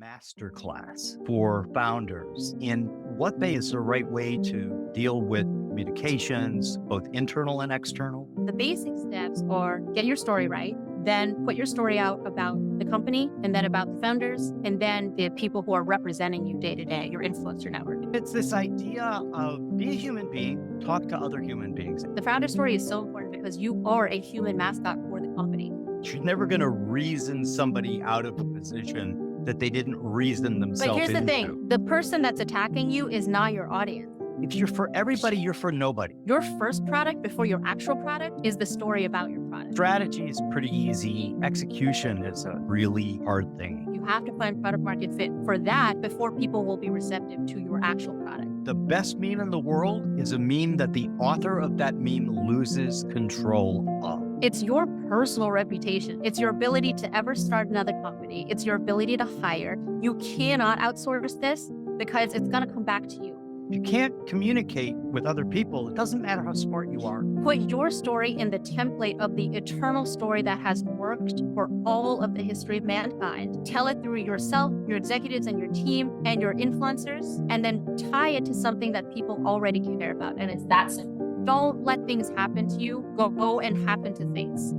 masterclass for founders in what is the right way to deal with communications, both internal and external. The basic steps are get your story right, then put your story out about the company and then about the founders and then the people who are representing you day to day, your influencer network. It's this idea of be a human being, talk to other human beings. The founder story is so important because you are a human mascot for the company. You're never going to reason somebody out of a position that they didn't reason themselves But here's the into. thing, the person that's attacking you is not your audience. If you're for everybody, you're for nobody. Your first product before your actual product is the story about your product. Strategy is pretty easy. Execution is a really hard thing. You have to find product market fit for that before people will be receptive to your actual product. The best meme in the world is a meme that the author of that meme loses control of. It's your personal reputation. It's your ability to ever start another company. It's your ability to hire. You cannot outsource this because it's going to come back to you. If you can't communicate with other people, it doesn't matter how smart you are. Put your story in the template of the eternal story that has worked for all of the history of mankind. Tell it through yourself, your executives and your team, and your influencers, and then tie it to something that people already care about. And it's that simple. Don't let things happen to you. Go and happen to things.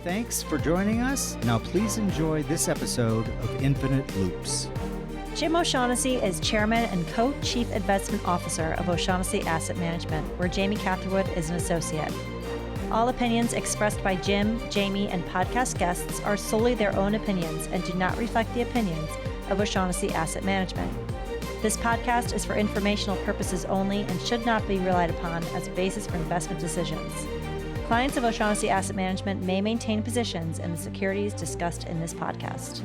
Thanks for joining us. Now please enjoy this episode of Infinite Loops. Jim O'Shaughnessy is Chairman and Co-Chief Investment Officer of O'Shaughnessy Asset Management, where Jamie Catherwood is an associate. All opinions expressed by Jim, Jamie, and podcast guests are solely their own opinions and do not reflect the opinions of O'Shaughnessy Asset Management. This podcast is for informational purposes only and should not be relied upon as a basis for investment decisions. Clients of O'Shaughnessy Asset Management may maintain positions in the securities discussed in this podcast.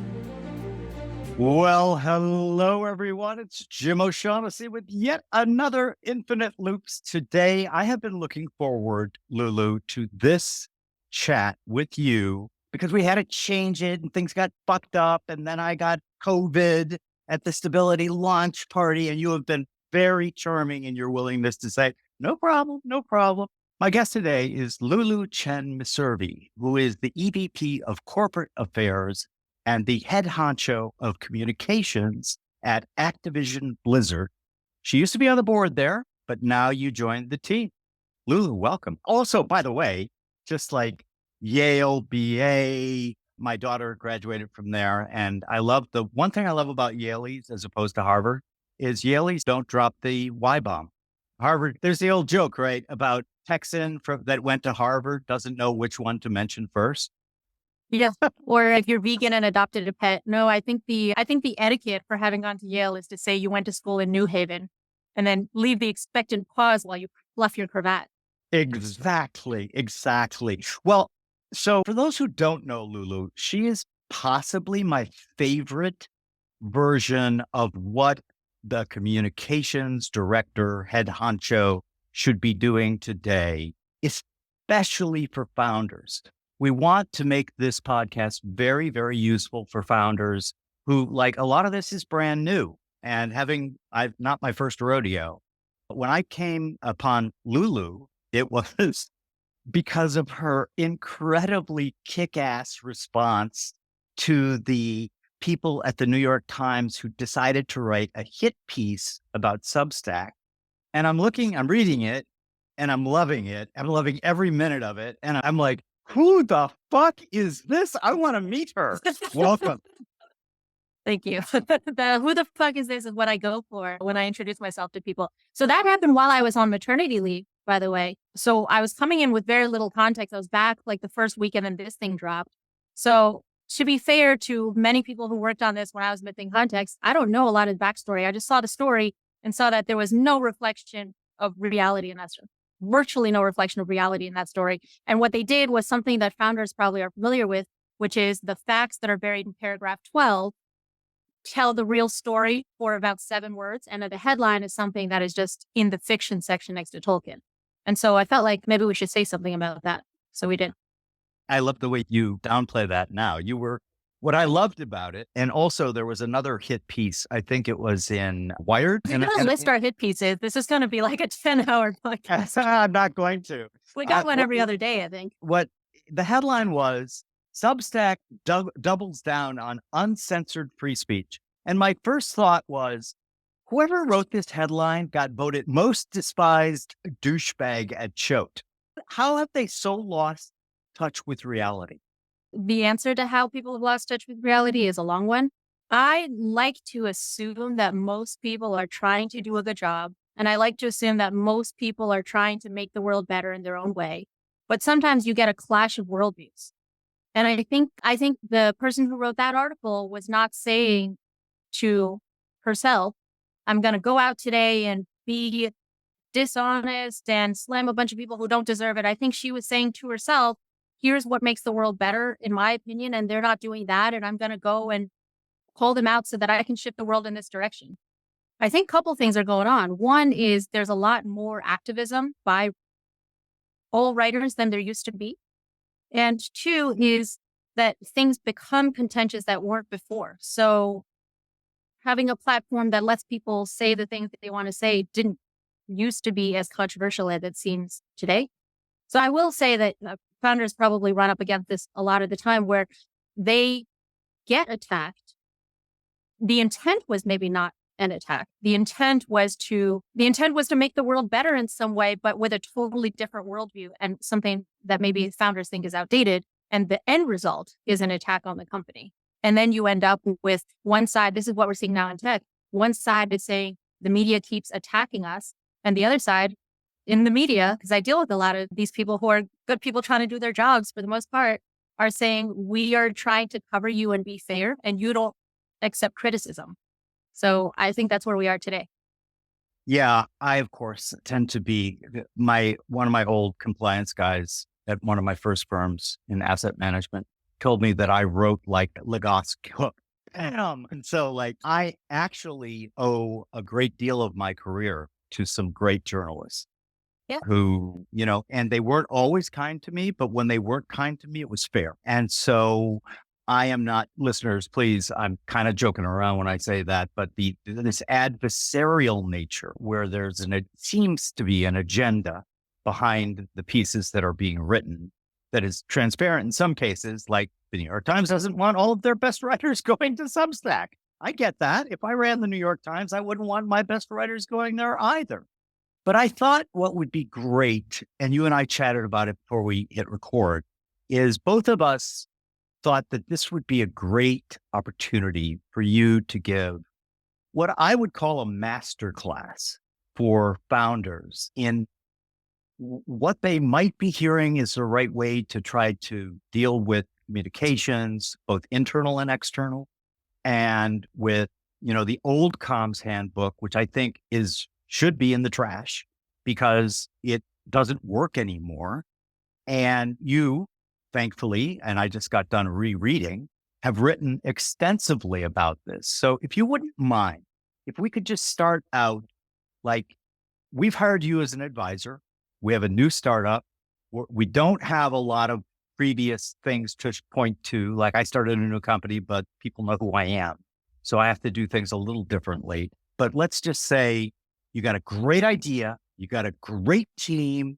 Well, hello, everyone. It's Jim O'Shaughnessy with yet another Infinite Loops. Today, I have been looking forward, Lulu, to this chat with you because we had to change it and things got fucked up. And then I got COVID at the Stability launch party. And you have been very charming in your willingness to say, no problem, no problem. My guest today is Lulu Cheng Meservey, who is the EVP of Corporate Affairs and the head honcho of communications at Activision Blizzard. She used to be on the board there, but now you joined the team. Lulu, welcome. Also, by the way, just like Yale BA, my daughter graduated from there. And I love the one thing I love about Yaleys as opposed to Harvard is Yaleys don't drop the Y bomb. Harvard, there's the old joke, right? About Texan that went to Harvard doesn't know which one to mention first. Yeah. Or if you're vegan and adopted a pet. No, I think the etiquette for having gone to Yale is to say you went to school in New Haven and then leave the expectant pause while you fluff your cravat. Exactly. Well, so for those who don't know Lulu, she is possibly my favorite version of what the communications director, head honcho should be doing today, especially for founders. We want to make this podcast very, very useful for founders who, like, a lot of this is brand new and I've not my first rodeo. But when I came upon Lulu, it was because of her incredibly kick-ass response to the people at the New York Times who decided to write a hit piece about Substack. And I'm reading it and I'm loving it. I'm loving every minute of it. And I'm like, who the fuck is this? I want to meet her. Welcome. Thank you. The who the fuck is this is what I go for when I introduce myself to people. So that happened while I was on maternity leave, by the way. So I was coming in with very little context. I was back like the first weekend and this thing dropped. So to be fair to many people who worked on this when I was missing context, I don't know a lot of the backstory. I just saw the story and saw that there was no reflection of reality in that story. Virtually no reflection of reality in that story. And what they did was something that founders probably are familiar with, which is the facts that are buried in paragraph 12 tell the real story for about 7 words. And then the headline is something that is just in the fiction section next to Tolkien. And so I felt like maybe we should say something about that. So we did. I love the way you downplay that now. What I loved about it, and also there was another hit piece. I think it was in Wired. We're going to list our hit pieces. This is going to be like a 10-hour podcast. I'm not going to. We got one every other day, I think. What the headline was, Substack doubles down on uncensored free speech. And my first thought was, whoever wrote this headline got voted most despised douchebag at Choate. How have they so lost touch with reality? The answer to how people have lost touch with reality is a long one. I like to assume that most people are trying to do a good job. And I like to assume that most people are trying to make the world better in their own way. But sometimes you get a clash of worldviews. And I think the person who wrote that article was not saying to herself, I'm going to go out today and be dishonest and slam a bunch of people who don't deserve it. I think she was saying to herself, here's what makes the world better, in my opinion, and they're not doing that. And I'm going to go and call them out so that I can shift the world in this direction. I think a couple things are going on. One is there's a lot more activism by all writers than there used to be. And two is that things become contentious that weren't before. So having a platform that lets people say the things that they want to say didn't used to be as controversial as it seems today. So I will say that founders probably run up against this a lot of the time where they get attacked. The intent was maybe not an attack. The intent was to make the world better in some way, but with a totally different worldview and something that maybe founders think is outdated. And the end result is an attack on the company. And then you end up with one side. This is what we're seeing now in tech. One side is saying the media keeps attacking us. And the other side in the media, because I deal with a lot of these people who are good people trying to do their jobs for the most part, are saying we are trying to cover you and be fair, and you don't accept criticism. So I think that's where we are today. Yeah, I, of course, tend to be one of my old compliance guys at one of my first firms in asset management told me that I wrote like Lagos Cook. Damn. And so like I actually owe a great deal of my career to some great journalists. Yeah. Who, and they weren't always kind to me, but when they weren't kind to me, it was fair. And so I am not, listeners, please, I'm kind of joking around when I say that, but this adversarial nature where it seems to be an agenda behind the pieces that are being written that is transparent in some cases, like the New York Times doesn't want all of their best writers going to Substack. I get that. If I ran the New York Times, I wouldn't want my best writers going there either. But I thought what would be great, and you and I chatted about it before we hit record, is both of us thought that this would be a great opportunity for you to give what I would call a masterclass for founders in what they might be hearing is the right way to try to deal with communications, both internal and external, and with, the old comms handbook, which I think should be in the trash because it doesn't work anymore. And you, thankfully, and I just got done rereading, have written extensively about this. So if you wouldn't mind, if we could just start out, like, we've hired you as an advisor. We have a new startup. We don't have a lot of previous things to point to. Like I started a new company, but people know who I am. So I have to do things a little differently. But let's just say you got a great idea. You got a great team,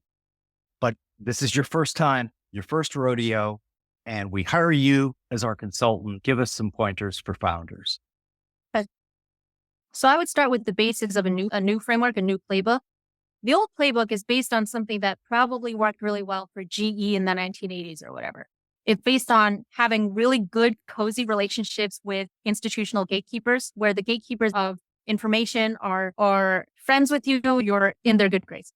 but this is your first time, your first rodeo, and we hire you as our consultant. Give us some pointers for founders. So I would start with the basics of a new framework, a new playbook. The old playbook is based on something that probably worked really well for GE in the 1980s or whatever. It's based on having really good, cozy relationships with institutional gatekeepers, where the gatekeepers of information are friends with you, you're in their good graces.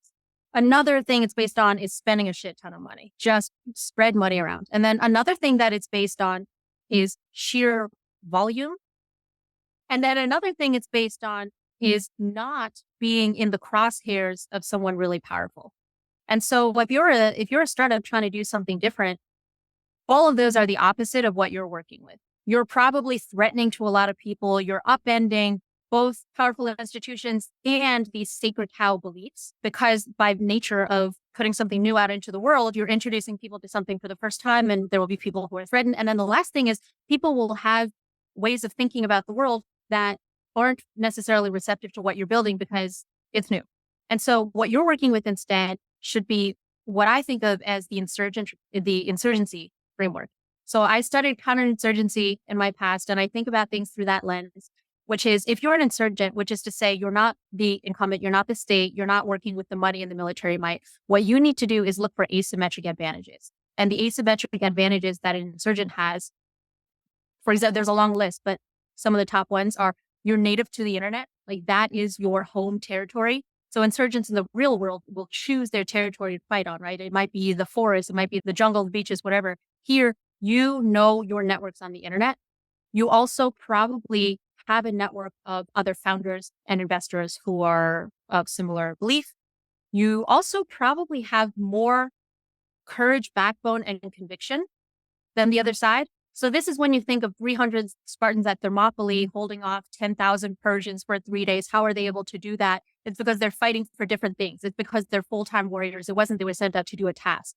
Another thing it's based on is spending a shit ton of money. Just spread money around. And then another thing that it's based on is sheer volume. And then another thing it's based on is not being in the crosshairs of someone really powerful. And so if you're a startup trying to do something different, all of those are the opposite of what you're working with. You're probably threatening to a lot of people. You're upending both powerful institutions and these sacred cow beliefs, because by nature of putting something new out into the world, you're introducing people to something for the first time, and there will be people who are threatened. And then the last thing is people will have ways of thinking about the world that aren't necessarily receptive to what you're building because it's new. And so what you're working with instead should be what I think of as the insurgency framework. So I studied counterinsurgency in my past, and I think about things through that lens, which is if you're an insurgent, which is to say you're not the incumbent, you're not the state, you're not working with the money and the military might, what you need to do is look for asymmetric advantages. And the asymmetric advantages that an insurgent has, for example, there's a long list, but some of the top ones are you're native to the internet, like that is your home territory. So insurgents in the real world will choose their territory to fight on, right? It might be the forest, it might be the jungle, the beaches, whatever. Here, you know your networks on the internet. You also probably have a network of other founders and investors who are of similar belief. You also probably have more courage, backbone, and conviction than the other side. So this is when you think of 300 Spartans at Thermopylae holding off 10,000 Persians for 3 days. How are they able to do that? It's because they're fighting for different things. It's because they're full-time warriors. It wasn't they were sent out to do a task.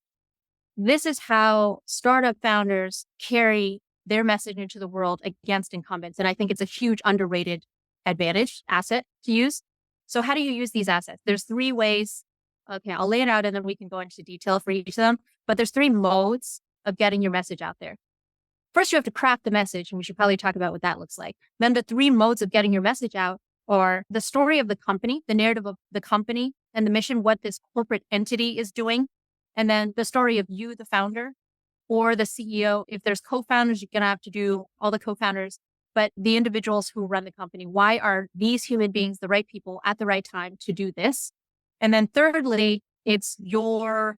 This is how startup founders carry their message into the world against incumbents. And I think it's a huge underrated advantage asset to use. So how do you use these assets? There's 3 ways. Okay, I'll lay it out and then we can go into detail for each of them. But there's 3 modes of getting your message out there. First, you have to craft the message, and we should probably talk about what that looks like. Then the 3 modes of getting your message out are the story of the company, the narrative of the company and the mission, what this corporate entity is doing. And then the story of you, the founder, or the CEO. If there's co-founders, you're going to have to do all the co-founders, but the individuals who run the company. Why are these human beings the right people at the right time to do this? And then thirdly, it's your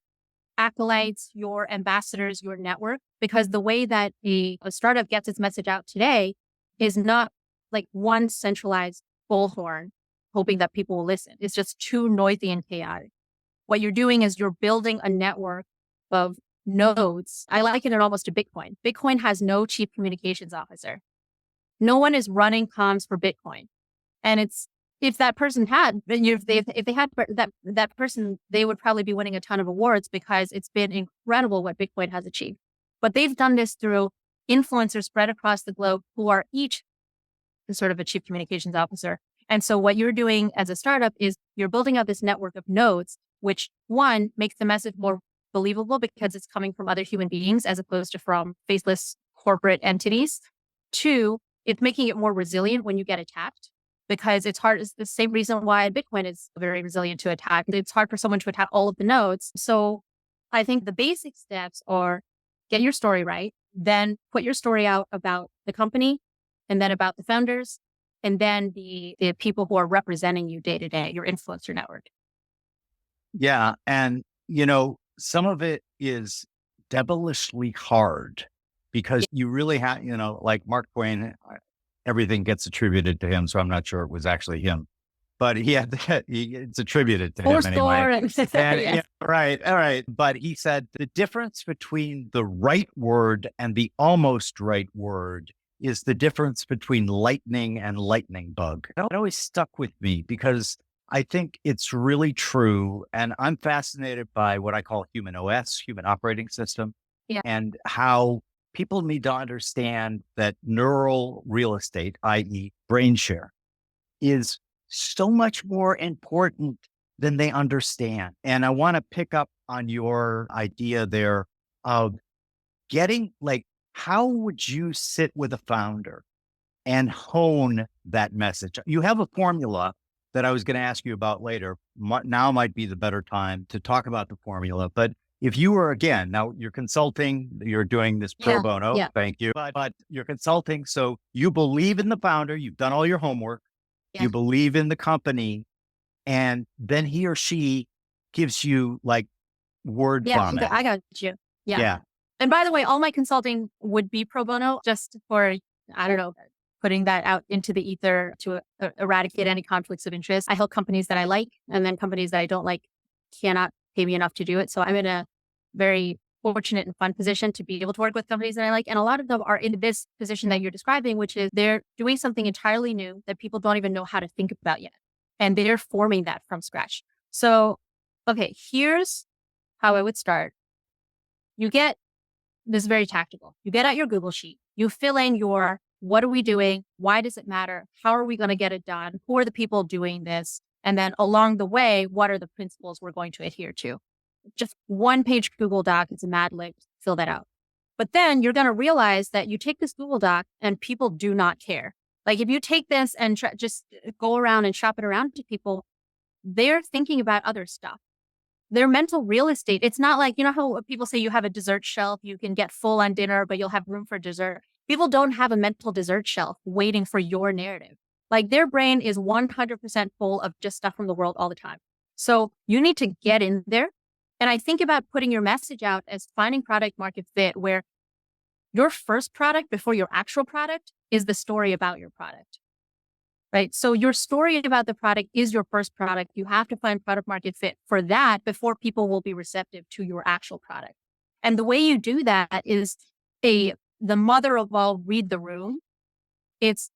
acolytes, your ambassadors, your network, because the way that a startup gets its message out today is not like one centralized bullhorn, hoping that people will listen. It's just too noisy and chaotic. What you're doing is you're building a network of nodes. I liken it almost to Bitcoin. Bitcoin has no chief communications officer. No one is running comms for Bitcoin. And it's, if that person had, if they had that person, they would probably be winning a ton of awards because it's been incredible what Bitcoin has achieved. But they've done this through influencers spread across the globe who are each sort of a chief communications officer. And so what you're doing as a startup is you're building out this network of nodes, which one makes the message more believable because it's coming from other human beings as opposed to from faceless corporate entities. 2, it's making it more resilient when you get attacked. Because it's hard. It's the same reason why Bitcoin is very resilient to attack. It's hard for someone to attack all of the nodes. So I think the basic steps are get your story right, then put your story out about the company and then about the founders and then the people who are representing you day to day, your influencer network. Yeah. And, some of it is devilishly hard because you really have, like Mark Twain, everything gets attributed to him. So I'm not sure it was actually him, but it's attributed to him anyway. Yes. Right. All right. But he said the difference between the right word and the almost right word is the difference between lightning and lightning bug. It always stuck with me because I think it's really true. And I'm fascinated by what I call human OS, human operating system, and how people need to understand that neural real estate, i.e. brain share, is so much more important than they understand. And I want to pick up on your idea there of getting how would you sit with a founder and hone that message? You have a formula that I was going to ask you about later. Now might be the better time to talk about the formula, but if you were, again, now you're consulting, you're doing this pro bono, thank you, but you're consulting. So you believe in the founder, you've done all your homework, you believe in the company, and then he or she gives you word vomit. I got you. Yeah. And by the way, all my consulting would be pro bono just for, I don't know, putting that out into the ether to eradicate any conflicts of interest. I help companies that I like, and then companies that I don't like cannot pay me enough to do it. So I'm in a very fortunate and fun position to be able to work with companies that I like. And a lot of them are in this position that you're describing, which is they're doing something entirely new that people don't even know how to think about yet. And they're forming that from scratch. So, okay, here's how I would start. This is very tactical. You get out your Google sheet, you fill in your, what are we doing? Why does it matter? How are we going to get it done? Who are the people doing this? And then along the way, what are the principles we're going to adhere to? Just 1-page Google Doc. It's a mad lib. Fill that out. But then you're going to realize that you take this Google Doc and people do not care. Like if you take this and just go around and shop it around to people, they're thinking about other stuff. Their mental real estate. It's not like, you know how people say you have a dessert shelf, you can get full on dinner, but you'll have room for dessert. People don't have a mental dessert shelf waiting for your narrative. Like their brain is 100% full of just stuff from the world all the time. So you need to get in there. And I think about putting your message out as finding product market fit, where your first product before your actual product is the story about your product. Right. So your story about the product is your first product. You have to find product market fit for that before people will be receptive to your actual product. And the way you do that is the mother of all read the room. It's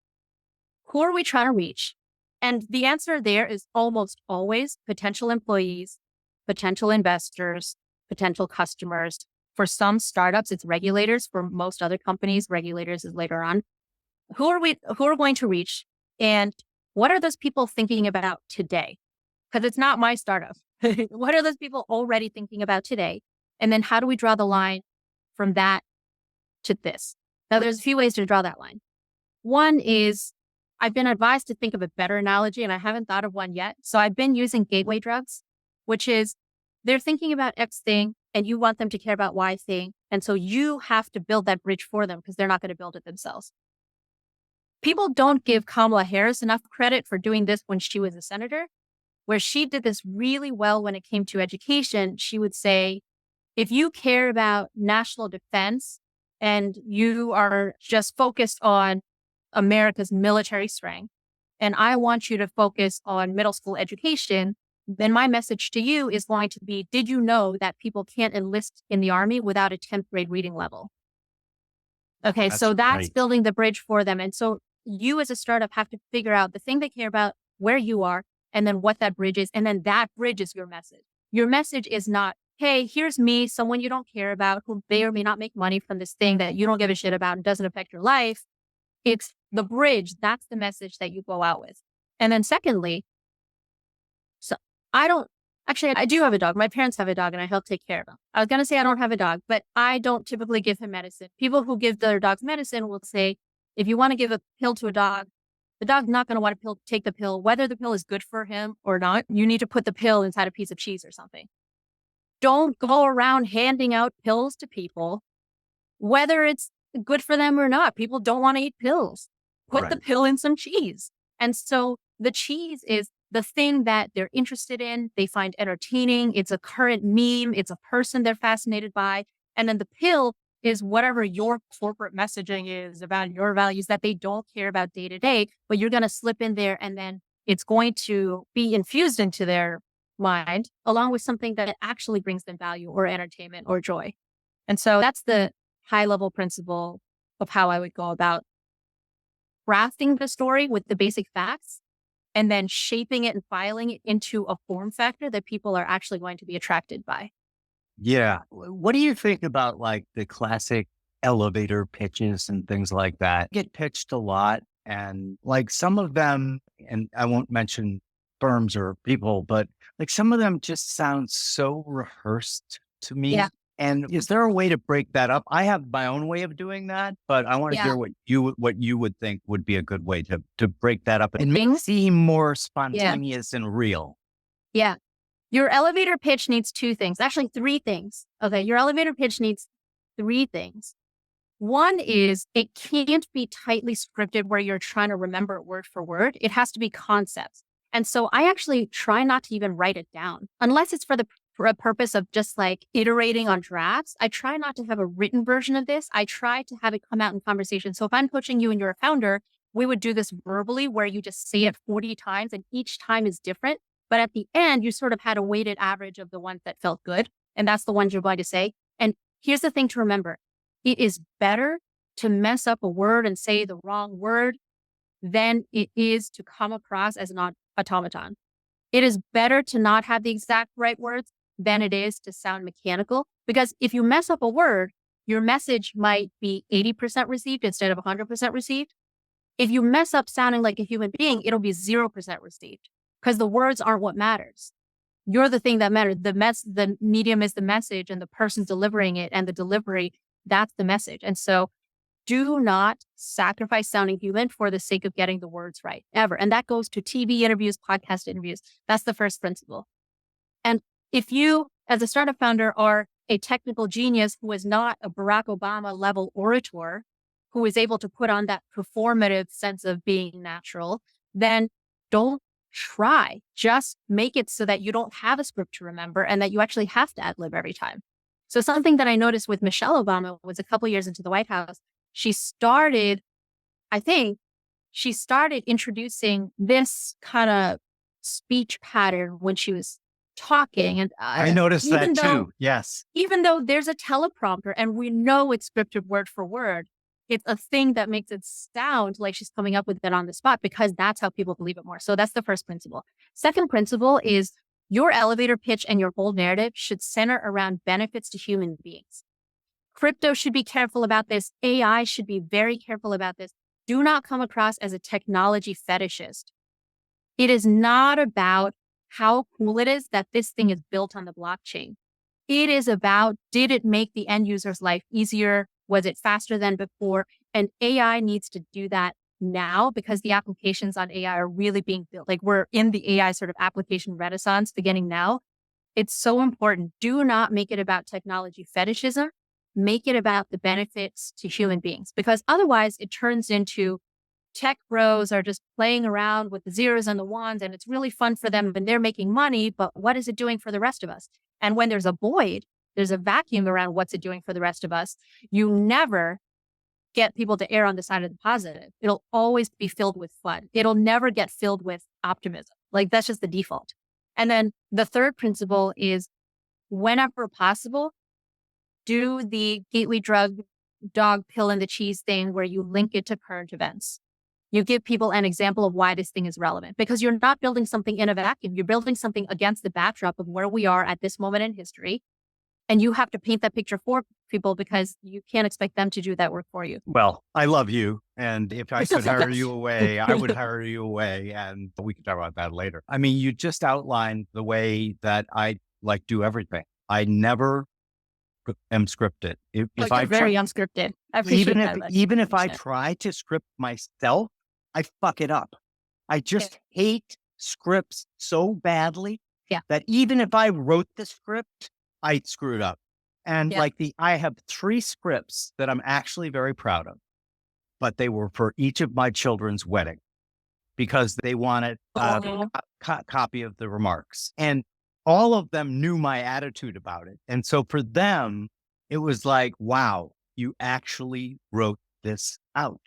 who are we trying to reach? And the answer there is almost always potential employees, potential investors, potential customers. For some startups, it's regulators. For most other companies, regulators is later on. Who are going to reach? And what are those people thinking about today? Because it's not my startup. What are those people already thinking about today? And then how do we draw the line from that to this? Now, there's a few ways to draw that line. One is I've been advised to think of a better analogy, and I haven't thought of one yet. So I've been using gateway drugs, which is they're thinking about X thing, and you want them to care about Y thing. And so you have to build that bridge for them because they're not going to build it themselves. People don't give Kamala Harris enough credit for doing this when she was a senator, where she did this really well when it came to education. She would say, if you care about national defense and you are just focused on America's military strength, and I want you to focus on middle school education, then my message to you is going to be, did you know that people can't enlist in the Army without a 10th grade reading level? Okay, so that's building the bridge for them. And so you as a startup have to figure out the thing they care about, where you are, and then what that bridge is. And then that bridge is your message. Your message is not, hey, here's me, someone you don't care about, who may or may not make money from this thing that you don't give a shit about and doesn't affect your life. It's the bridge. That's the message that you go out with. And then secondly, so I do have a dog. My parents have a dog and I help take care of them. I was going to say I don't have a dog, but I don't typically give him medicine. People who give their dogs medicine will say, if you want to give a pill to a dog, the dog's not going to want to take the pill, whether the pill is good for him or not. You need to put the pill inside a piece of cheese or something. Don't go around handing out pills to people, whether it's good for them or not. People don't want to eat pills. Put the pill in some cheese. And so the cheese is the thing that they're interested in. They find entertaining. It's a current meme. It's a person they're fascinated by. And then the pill is whatever your corporate messaging is about your values that they don't care about day to day, but you're going to slip in there and then it's going to be infused into their mind along with something that actually brings them value or entertainment or joy. And so that's the high level principle of how I would go about crafting the story with the basic facts and then shaping it and filing it into a form factor that people are actually going to be attracted by. Yeah. What do you think about like the classic elevator pitches and things like that? Get pitched a lot, and like some of them, and I won't mention firms or people, but like some of them just sound so rehearsed to me. Yeah. And is there a way to break that up? I have my own way of doing that, but I want to hear what you would think would be a good way to break that up and make it seem more spontaneous and real. Yeah. Your elevator pitch needs two things, actually three things. Okay. Your elevator pitch needs three things. One is it can't be tightly scripted where you're trying to remember it word for word. It has to be concepts. And so I actually try not to even write it down unless it's for a purpose of just like iterating on drafts. I try not to have a written version of this. I try to have it come out in conversation. So if I'm coaching you and you're a founder, we would do this verbally where you just say it 40 times and each time is different. But at the end, you sort of had a weighted average of the ones that felt good. And that's the ones you're going to say. And here's the thing to remember. It is better to mess up a word and say the wrong word than it is to come across as an automaton. It is better to not have the exact right words than it is to sound mechanical. Because if you mess up a word, your message might be 80% received instead of 100% received. If you mess up sounding like a human being, it'll be 0% received because the words aren't what matters. You're the thing that matters. The medium is the message and the person delivering it and the delivery That's the message. And so do not sacrifice sounding human for the sake of getting the words right, ever. And that goes to TV interviews, podcast interviews. That's the first principle. And if you, as a startup founder, are a technical genius who is not a Barack Obama level orator, who is able to put on that performative sense of being natural, then don't try. Just make it so that you don't have a script to remember and that you actually have to ad lib every time. So something that I noticed with Michelle Obama was a couple years into the White House, she started introducing this kind of speech pattern when she was talking. And I noticed that too. Yes. Even though there's a teleprompter and we know it's scripted word for word, it's a thing that makes it sound like she's coming up with it on the spot because that's how people believe it more. So that's the first principle. Second principle is your elevator pitch and your whole narrative should center around benefits to human beings. Crypto should be careful about this. AI should be very careful about this. Do not come across as a technology fetishist. It is not about how cool it is that this thing is built on the blockchain. It is about, did it make the end user's life easier? Was it faster than before? And AI needs to do that now because the applications on AI are really being built. Like we're in the AI sort of application renaissance beginning now. It's so important. Do not make it about technology fetishism. Make it about the benefits to human beings, because otherwise it turns into tech bros are just playing around with the zeros and the ones, and it's really fun for them and they're making money, but what is it doing for the rest of us? And when there's a void, there's a vacuum around what's it doing for the rest of us. You never get people to err on the side of the positive. It'll always be filled with fun. It'll never get filled with optimism. Like that's just the default. And then the third principle is whenever possible, do the gateway drug, dog, pill, and the cheese thing where you link it to current events. You give people an example of why this thing is relevant because you're not building something in a vacuum. You're building something against the backdrop of where we are at this moment in history. And you have to paint that picture for people because you can't expect them to do that work for you. Well, I love you. And if I could hire you away, I would hire you away. And we can talk about that later. I mean, you just outlined the way that I like do everything. I never am scripted. If I very unscripted. I appreciate even if I try to script myself, I fuck it up. I just hate scripts so badly that even if I wrote the script, I screwed up. And I have 3 scripts that I'm actually very proud of, but they were for each of my children's wedding because they wanted a copy of the remarks. And all of them knew my attitude about it. And so for them, it was like, wow, you actually wrote this out.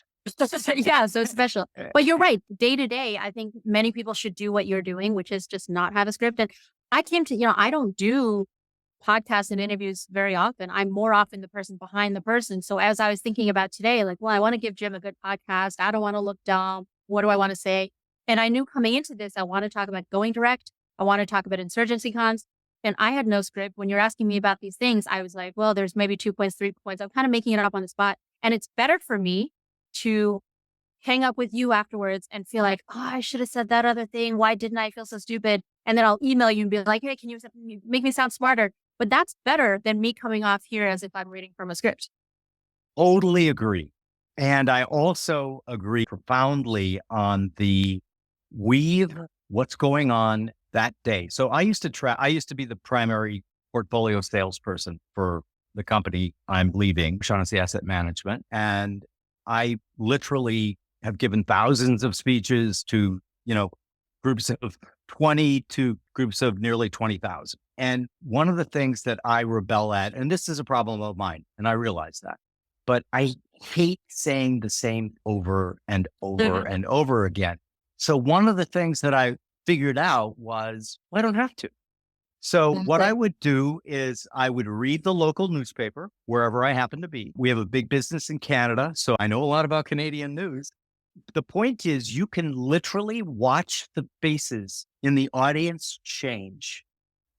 Yeah, so special. But you're right. Day to day, I think many people should do what you're doing, which is just not have a script. And I came to, I don't do podcasts and interviews very often. I'm more often the person behind the person. So as I was thinking about today, like, well, I want to give Jim a good podcast. I don't want to look dumb. What do I want to say? And I knew coming into this, I want to talk about going direct. I want to talk about insurgency cons. And I had no script. When you're asking me about these things, I was like, well, there's maybe 2 points, 3 points. I'm kind of making it up on the spot. And it's better for me to hang up with you afterwards and feel like, oh, I should have said that other thing. Why didn't I feel so stupid? And then I'll email you and be like, hey, can you make me sound smarter? But that's better than me coming off here as if I'm reading from a script. Totally agree. And I also agree profoundly on the weave what's going on that day. So I used to be the primary portfolio salesperson for the company I'm leaving, O'Shaughnessy Asset Management. And I literally have given thousands of speeches to, groups of 20 to groups of nearly 20,000. And one of the things that I rebel at, and this is a problem of mine, and I realize that, but I hate saying the same over and over and over again. So one of the things that I figured out was, well, I don't have to. So what I would do is I would read the local newspaper wherever I happen to be. We have a big business in Canada, so I know a lot about Canadian news. The point is you can literally watch the faces in the audience change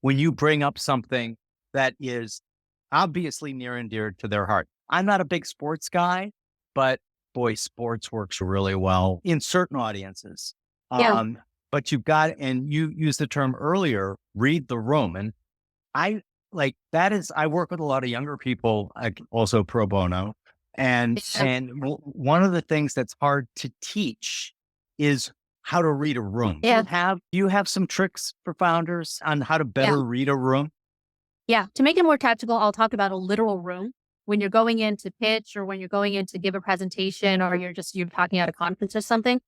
when you bring up something that is obviously near and dear to their heart. I'm not a big sports guy, but boy, sports works really well in certain audiences. But you've got, and you used the term earlier, read the room. And I like that is, I work with a lot of younger people, also pro bono. And, Yeah. one of the things that's hard to teach is how to read a room. Yeah. Do you have some tricks for founders on how to better read a room? Yeah. To make it more tactical, I'll talk about a literal room. When you're going in to pitch or when you're going in to give a presentation or you're talking at a conference or something,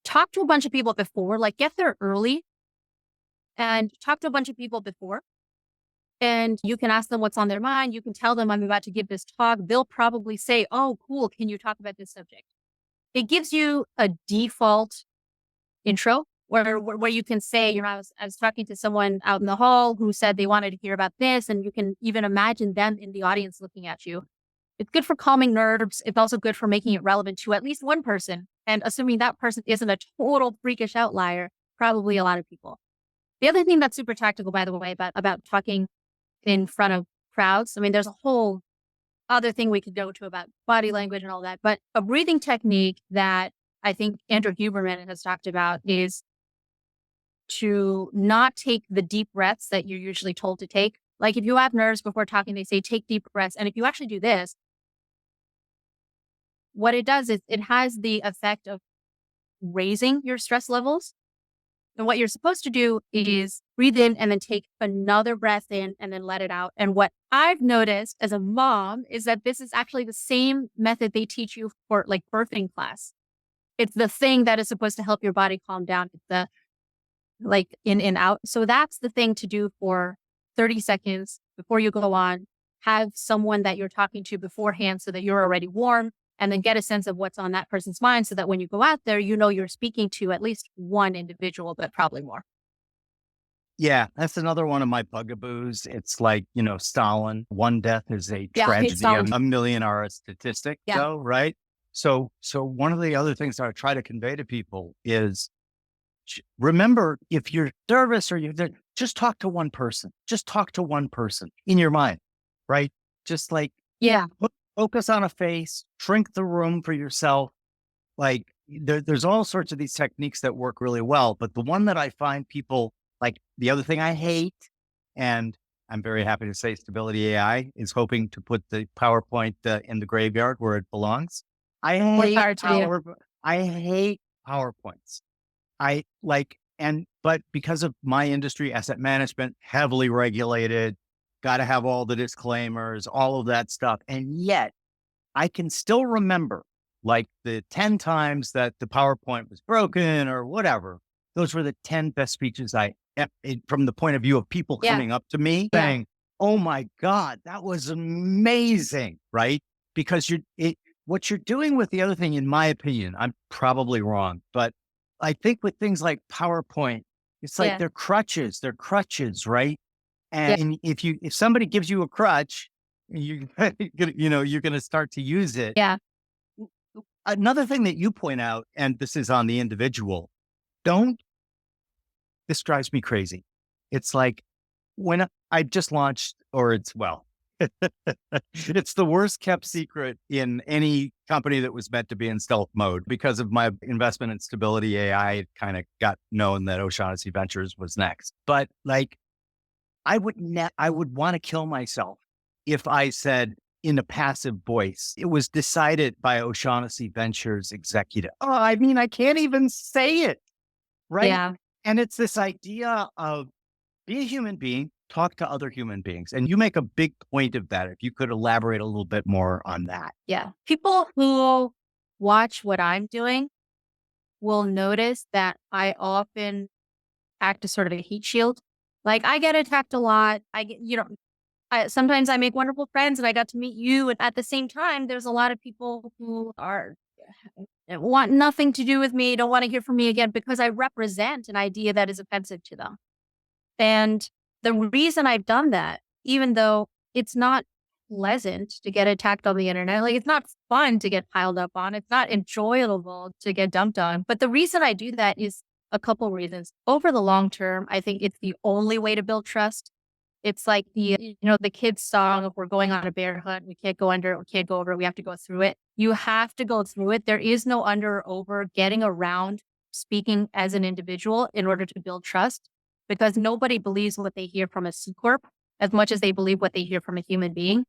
talk to a bunch of people before, like get there early and talk to a bunch of people before. And you can ask them what's on their mind. You can tell them I'm about to give this talk. They'll probably say, oh, cool. Can you talk about this subject? It gives you a default intro where you can say, I was talking to someone out in the hall who said they wanted to hear about this. And you can even imagine them in the audience looking at you. It's good for calming nerves. It's also good for making it relevant to at least one person. And assuming that person isn't a total freakish outlier, probably a lot of people. The other thing that's super tactical, by the way, about talking in front of crowds. I mean, there's a whole other thing we could go to about body language and all that, but a breathing technique that I think Andrew Huberman has talked about is to not take the deep breaths that you're usually told to take. Like if you have nerves before talking, they say, take deep breaths. And if you actually do this, what it does is it has the effect of raising your stress levels. And what you're supposed to do is breathe in and then take another breath in and then let it out. And what I've noticed as a mom is that this is actually the same method they teach you for like birthing class. It's the thing that is supposed to help your body calm down. It's the like in and out. So that's the thing to do for 30 seconds before you go on. Have someone that you're talking to beforehand so that you're already warm. And then get a sense of what's on that person's mind so that when you go out there, you're speaking to at least one individual, but probably more. Yeah, that's another one of my bugaboos. It's like, Stalin, one death is a tragedy, a million are a statistic, though, right? So one of the other things that I try to convey to people is remember, if you're nervous or just talk to one person, in your mind, right? Just like, focus on a face, shrink the room for yourself. Like there's all sorts of these techniques that work really well. But the one that I find people like, the other thing I hate, and I'm very happy to say Stability AI is hoping to put the PowerPoint in the graveyard where it belongs. I hate PowerPoints. But because of my industry, asset management, heavily regulated, got to have all the disclaimers, all of that stuff. And yet I can still remember like the 10 times that the PowerPoint was broken or whatever. Those were the 10 best speeches from the point of view of people coming up to me saying, oh my God, that was amazing. Right. Because what you're doing with the other thing, in my opinion, I'm probably wrong, but I think with things like PowerPoint, it's like they're crutches, right? And if somebody gives you a crutch, you're going to start to use it. Yeah. Another thing that you point out, and this is on the individual, this drives me crazy. It's like when I just launched, it's the worst kept secret in any company that was meant to be in stealth mode. Because of my investment in Stability AI, it kind of got known that O'Shaughnessy Ventures was next. But like, I would want to kill myself if I said in a passive voice, it was decided by O'Shaughnessy Ventures executive. Oh, I mean, I can't even say it, right? Yeah. And it's this idea of be a human being, talk to other human beings. And you make a big point of that. If you could elaborate a little bit more on that. Yeah. People who watch what I'm doing will notice that I often act as sort of a heat shield. Like I get attacked a lot. Sometimes I make wonderful friends and I got to meet you. And at the same time, there's a lot of people who want nothing to do with me, don't want to hear from me again because I represent an idea that is offensive to them. And the reason I've done that, even though it's not pleasant to get attacked on the internet, like it's not fun to get piled up on, it's not enjoyable to get dumped on. But the reason I do that is a couple reasons. Over the long term, I think it's the only way to build trust. It's like the kids' song of we're going on a bear hunt. We can't go under it. We can't go over it. We have to go through it. You have to go through it. There is no under or over getting around speaking as an individual in order to build trust. because nobody believes what they hear from a C Corp as much as they believe what they hear from a human being.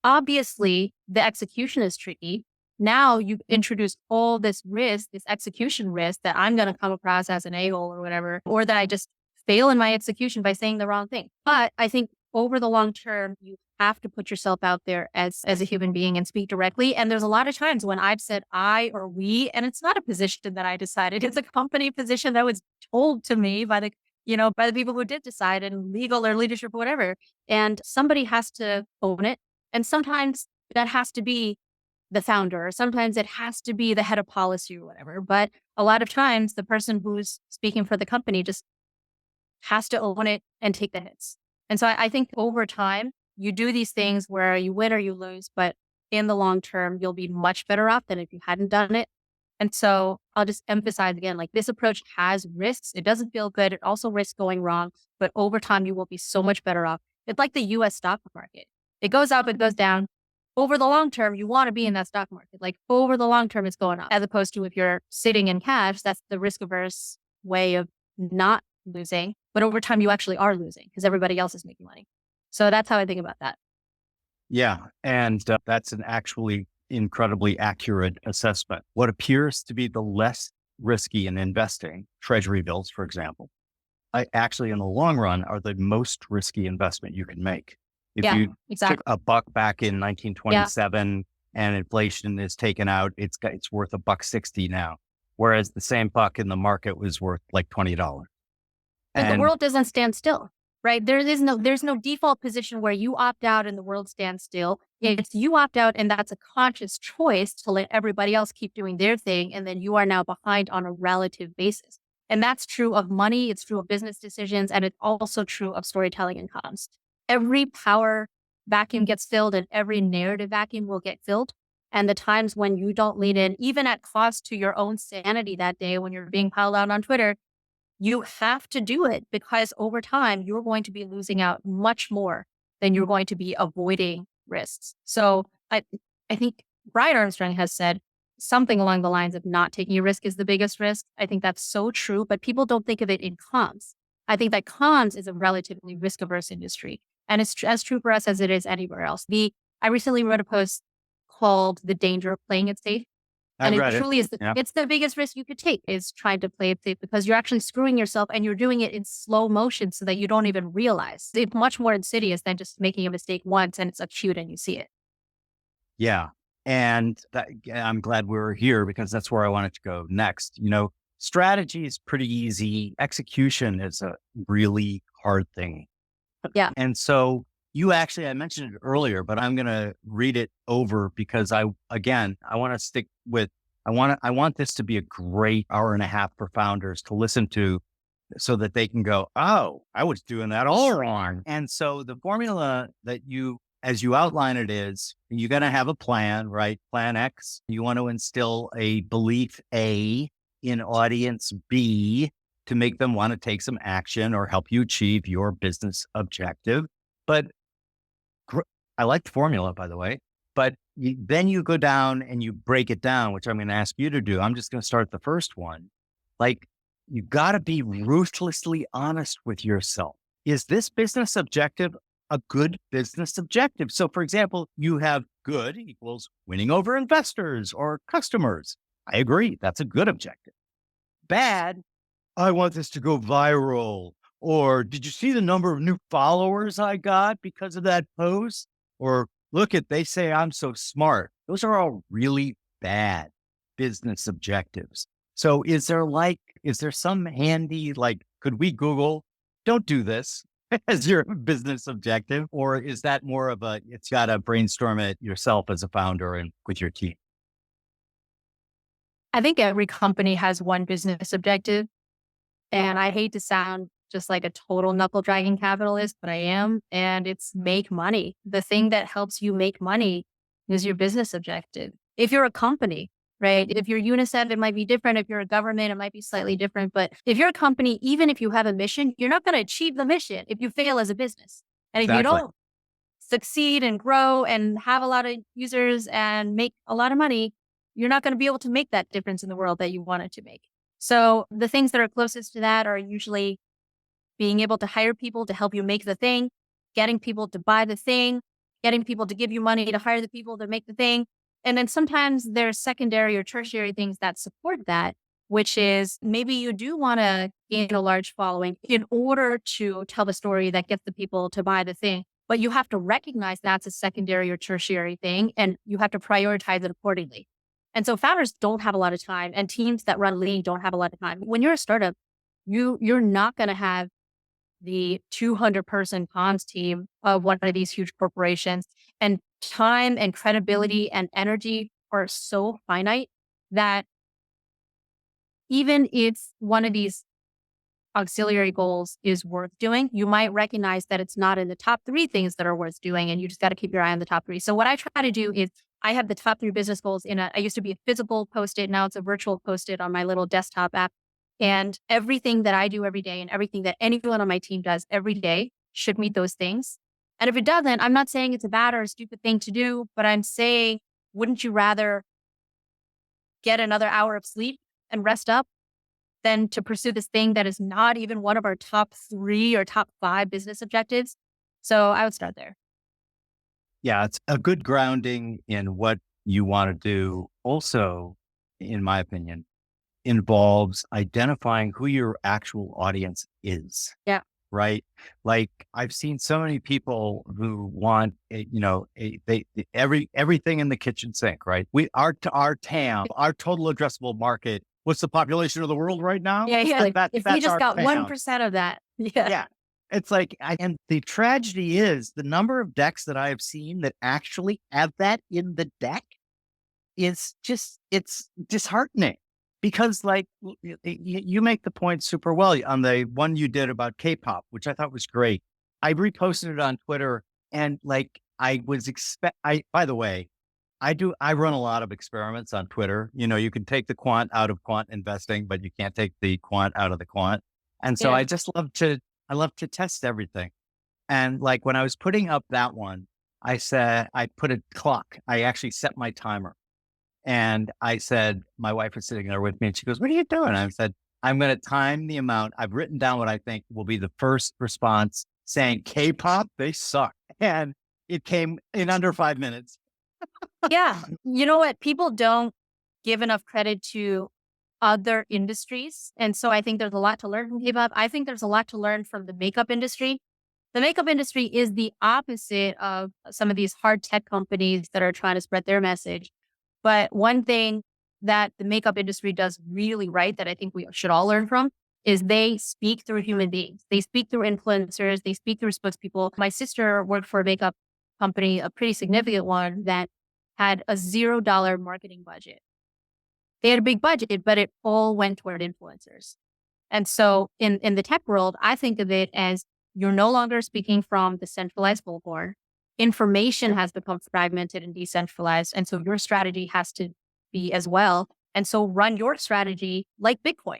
Obviously, the execution is tricky. Now you introduce all this risk, this execution risk that I'm going to come across as an a-hole or whatever, or that I just fail in my execution by saying the wrong thing. But I think over the long term, you have to put yourself out there as a human being and speak directly. And there's a lot of times when I've said I or we, and it's not a position that I decided, it's a company position that was told to me by by the people who did decide in legal or leadership or whatever. And somebody has to own it. And sometimes that has to be the founder, or sometimes it has to be the head of policy or whatever. But a lot of times the person who's speaking for the company just has to own it and take the hits. And so I think over time, you do these things where you win or you lose, but in the long term, you'll be much better off than if you hadn't done it. And so I'll just emphasize again, like this approach has risks. It doesn't feel good. It also risks going wrong, but over time, you will be so much better off. It's like the US stock market. It goes up, it goes down. Over the long term, you want to be in that stock market. Like over the long term, it's going up, as opposed to if you're sitting in cash, that's the risk averse way of not losing. But over time, you actually are losing because everybody else is making money. So that's how I think about that. Yeah. And that's an actually incredibly accurate assessment. What appears to be the less risky in investing, treasury bills, for example, actually in the long run are the most risky investment you can make. If you took a buck back in 1927 and inflation is taken out, it's worth $1.60 now. Whereas the same buck in the market was worth like $20. And the world doesn't stand still, right? There's no default position where you opt out and the world stands still. It's you opt out and that's a conscious choice to let everybody else keep doing their thing. And then you are now behind on a relative basis. And that's true of money. It's true of business decisions. And it's also true of storytelling and comms. Every power vacuum gets filled and every narrative vacuum will get filled. And the times when you don't lean in, even at cost to your own sanity that day when you're being piled out on Twitter, you have to do it because over time, you're going to be losing out much more than you're going to be avoiding risks. So I think Brian Armstrong has said something along the lines of not taking a risk is the biggest risk. I think that's so true, but people don't think of it in comms. I think that comms is a relatively risk-averse industry. And it's as true for us as it is anywhere else. I recently wrote a post called The Danger of Playing It Safe. And it truly is, it's the biggest risk you could take is trying to play it safe because you're actually screwing yourself and you're doing it in slow motion so that you don't even realize. It's much more insidious than just making a mistake once and it's acute and you see it. Yeah. And I'm glad we're here because that's where I wanted to go next. Strategy is pretty easy. Execution is a really hard thing. Yeah. And so I mentioned it earlier, but I'm going to read it over because I want to stick with, I want this to be a great hour and a half for founders to listen to so that they can go, oh, I was doing that all wrong. And so the formula that as you outline it is, you're going to have a plan, right? Plan X. You want to instill a belief A in audience B to make them want to take some action or help you achieve your business objective. But I like the formula, by the way, but then you go down and you break it down, which I'm going to ask you to do. I'm just going to start the first one. Like, you got to be ruthlessly honest with yourself. Is this business objective a good business objective? So for example, you have good equals winning over investors or customers. I agree. That's a good objective. Bad, I want this to go viral. Or did you see the number of new followers I got because of that post? Or they say I'm so smart. Those are all really bad business objectives. So is there some handy, could we Google, don't do this as your business objective? Or is that more of it's got to brainstorm it yourself as a founder and with your team? I think every company has one business objective. And I hate to sound just like a total knuckle dragging capitalist, but I am. And it's make money. The thing that helps you make money is your business objective. If you're a company, right? If you're UNICEF, it might be different. If you're a government, it might be slightly different. But if you're a company, even if you have a mission, you're not going to achieve the mission if you fail as a business. And if you don't succeed and grow and have a lot of users and make a lot of money, you're not going to be able to make that difference in the world that you wanted to make. So the things that are closest to that are usually being able to hire people to help you make the thing, getting people to buy the thing, getting people to give you money to hire the people to make the thing. And then sometimes there's secondary or tertiary things that support that, which is maybe you do want to gain a large following in order to tell the story that gets the people to buy the thing. But you have to recognize that's a secondary or tertiary thing, and you have to prioritize it accordingly. And so founders don't have a lot of time, and teams that run lean don't have a lot of time. When you're a startup, you're not going to have the 200-person comms team of one of these huge corporations. And time and credibility and energy are so finite that even if one of these auxiliary goals is worth doing, you might recognize that it's not in the top 3 things that are worth doing. And you just got to keep your eye on the top 3. So what I try to do is I have the top 3 business goals I used to be a physical Post-it. Now it's a virtual Post-it on my little desktop app. And everything that I do every day and everything that anyone on my team does every day should meet those things. And if it doesn't, I'm not saying it's a bad or a stupid thing to do, but I'm saying, wouldn't you rather get another hour of sleep and rest up than to pursue this thing that is not even one of our top 3 or top 5 business objectives? So I would start there. Yeah, it's a good grounding in what you want to do. Also, in my opinion, involves identifying who your actual audience is. Yeah. Right. Like I've seen so many people who want, everything in the kitchen sink, right? Our TAM, our total addressable market. What's the population of the world right now? Yeah. If we just got TAM. 1% of that. Yeah. It's like, and the tragedy is the number of decks that I have seen that actually have that in the deck is just, it's disheartening. Because like you make the point super well on the one you did about K-pop, which I thought was great. I reposted it on Twitter and like by the way, I run a lot of experiments on Twitter. You can take the quant out of quant investing, but you can't take the quant out of the quant. And so I love to test everything. And like when I was putting up that one, I said, I put a clock. I actually set my timer. And I said, my wife was sitting there with me and she goes, "What are you doing?" I said, "I'm going to time the amount. I've written down what I think will be the first response saying K-pop, they suck." And it came in under 5 minutes. Yeah. You know what? People don't give enough credit to other industries. And so I think there's a lot to learn from K-pop. I think there's a lot to learn from the makeup industry. The makeup industry is the opposite of some of these hard tech companies that are trying to spread their message. But one thing that the makeup industry does really right that I think we should all learn from is they speak through human beings. They speak through influencers. They speak through spokespeople. My sister worked for a makeup company, a pretty significant one that had a $0 marketing budget. They had a big budget, but it all went toward influencers. And so in the tech world, I think of it as you're no longer speaking from the centralized bullhorn. Information has become fragmented and decentralized. And so your strategy has to be as well. And so run your strategy like Bitcoin.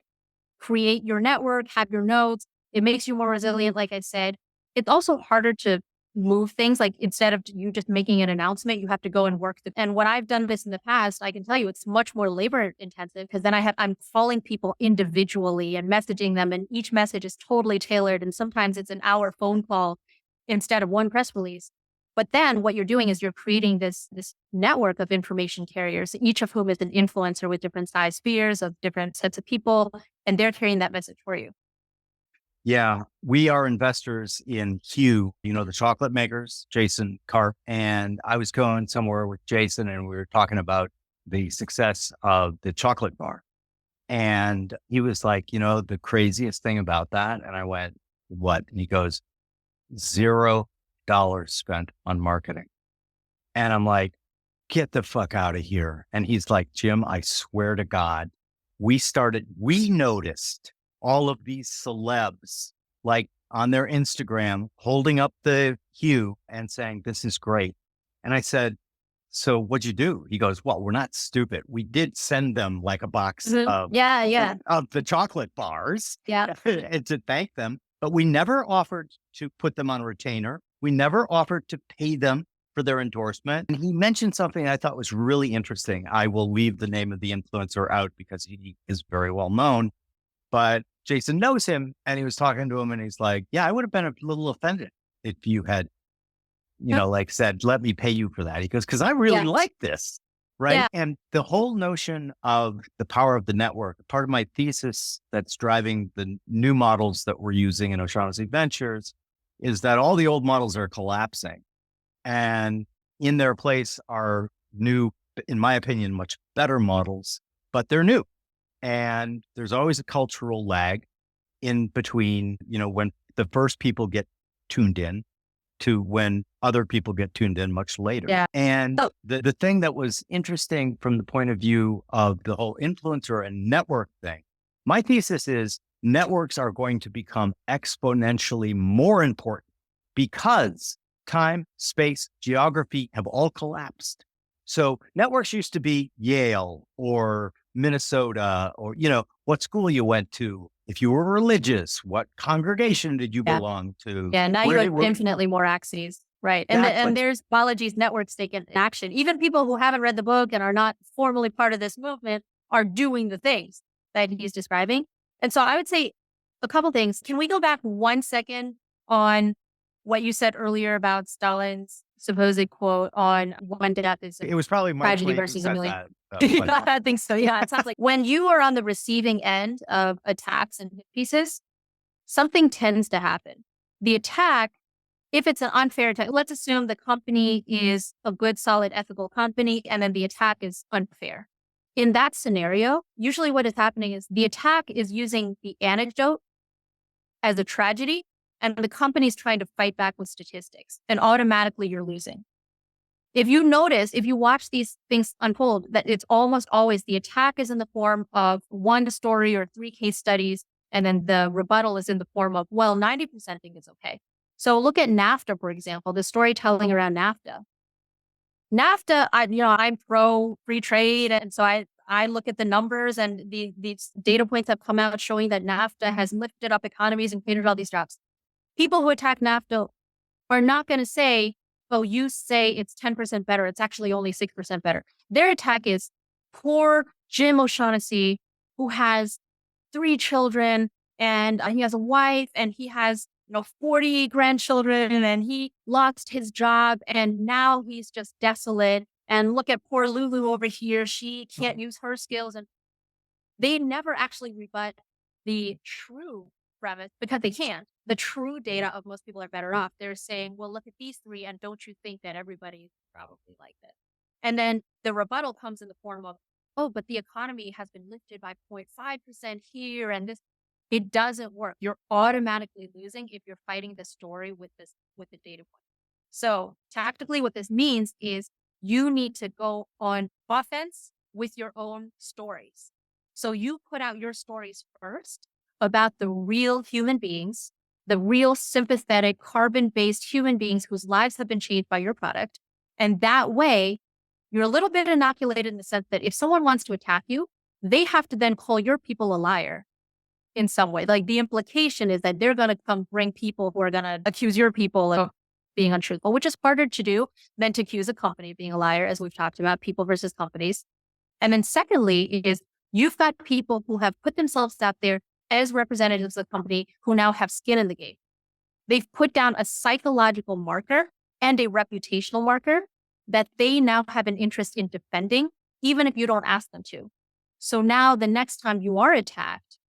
Create your network, have your nodes. It makes you more resilient, like I said. It's also harder to move things. Like instead of you just making an announcement, you have to go and work. And when I've done this in the past, I can tell you it's much more labor intensive because then I'm calling people individually and messaging them. And each message is totally tailored. And sometimes it's an hour phone call instead of one press release. But then what you're doing is you're creating this network of information carriers, each of whom is an influencer with different size spheres of different sets of people, and they're carrying that message for you. Yeah, we are investors in Hue, the chocolate makers, Jason Karp. And I was going somewhere with Jason and we were talking about the success of the chocolate bar. And he was like, the craziest thing about that. And I went, "What?" And he goes, $0 spent on marketing. And I'm like, "Get the fuck out of here." And he's like, "Jim, I swear to God, we noticed all of these celebs like on their Instagram holding up the Hue and saying, 'This is great.'" And I said, "So what'd you do?" He goes, "Well, we're not stupid. We did send them like a box of the chocolate bars and to thank them, but we never offered to put them on a retainer. We never offered to pay them for their endorsement." And he mentioned something I thought was really interesting. I will leave the name of the influencer out because he is very well known, but Jason knows him, and he was talking to him, and he's like, yeah, I would have been a little offended if you had, like said, let me pay you for that. He goes, because I really like this. Right. Yeah. And the whole notion of the power of the network, part of my thesis that's driving the new models that we're using in O'Shaughnessy Ventures is that all the old models are collapsing, and in their place are new, in my opinion, much better models, but they're new. And there's always a cultural lag in between, when the first people get tuned in to when other people get tuned in much later. Yeah. And the thing that was interesting from the point of view of the whole influencer and network thing, my thesis is networks are going to become exponentially more important because time, space, geography have all collapsed. So networks used to be Yale or Minnesota or, what school you went to. If you were religious, what congregation did you belong to? Yeah, now you have infinitely more axes. Right. And there's Balaji's networks taken action. Even people who haven't read the book and are not formally part of this movement are doing the things that he's describing. And so I would say a couple things. Can we go back 1 second on what you said earlier about Stalin's supposed quote on one death is it was probably Mark tragedy Twain versus a million. That, I think so. Yeah. It sounds like when you are on the receiving end of attacks and hit pieces, something tends to happen. The attack, if it's an unfair attack, let's assume the company is a good, solid, ethical company, and then the attack is unfair. In that scenario, usually what is happening is the attack is using the anecdote as a tragedy, and the company's trying to fight back with statistics, and automatically you're losing. If you notice, if you watch these things unfold, that it's almost always the attack is in the form of one story or 3 case studies, and then the rebuttal is in the form of, 90% think it's okay. So look at NAFTA, for example, the storytelling around NAFTA. NAFTA, I'm pro free trade. And so I look at the numbers and these data points have come out showing that NAFTA has lifted up economies and created all these jobs. People who attack NAFTA are not going to say, oh, you say it's 10% better. It's actually only 6% better. Their attack is poor Jim O'Shaughnessy, who has 3 children and he has a wife and he has 40 grandchildren and he lost his job and now he's just desolate. And look at poor Lulu over here. She can't use her skills. And they never actually rebut the true premise because they can't. The true data of most people are better off. They're saying, well, look at these 3 and don't you think that everybody's probably like this? And then the rebuttal comes in the form of, oh, but the economy has been lifted by 0.5% here and this. It doesn't work. You're automatically losing if you're fighting the story with the data point. So tactically, what this means is you need to go on offense with your own stories. So you put out your stories first about the real human beings, the real sympathetic carbon-based human beings whose lives have been changed by your product. And that way you're a little bit inoculated in the sense that if someone wants to attack you, they have to then call your people a liar. In some way, like the implication is that they're going to come bring people who are going to accuse your people of being untruthful, which is harder to do than to accuse a company of being a liar, as we've talked about, people versus companies. And then secondly is you've got people who have put themselves out there as representatives of the company who now have skin in the game. They've put down a psychological marker and a reputational marker that they now have an interest in defending, even if you don't ask them to. So now the next time you are attacked,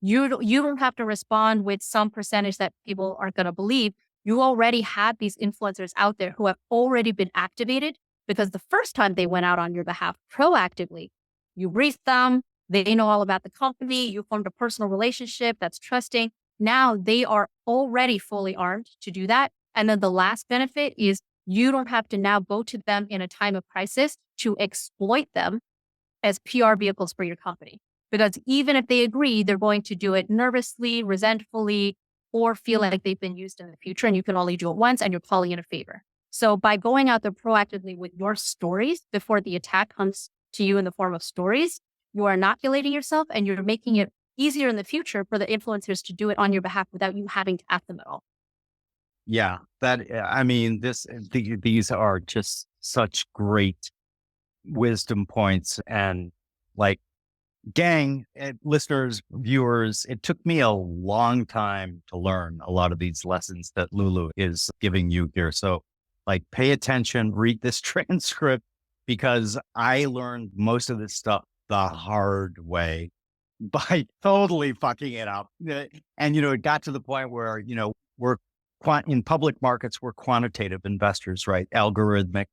you don't have to respond with some percentage that people aren't going to believe. You already had these influencers out there who have already been activated because the first time they went out on your behalf proactively, you briefed them. They know all about the company. You formed a personal relationship that's trusting. Now they are already fully armed to do that. And then the last benefit is you don't have to now go to them in a time of crisis to exploit them as PR vehicles for your company. Because even if they agree, they're going to do it nervously, resentfully, or feel like they've been used in the future and you can only do it once and you're calling in a favor. So by going out there proactively with your stories before the attack comes to you in the form of stories, you are inoculating yourself and you're making it easier in the future for the influencers to do it on your behalf without you having to ask them at all. Yeah, these are just such great wisdom points and like gang, listeners, viewers, it took me a long time to learn a lot of these lessons that Lulu is giving you here. So, like, pay attention, read this transcript, because I learned most of this stuff the hard way by totally fucking it up. And, it got to the point where, we're in public markets, we're quantitative investors, right? Algorithmic,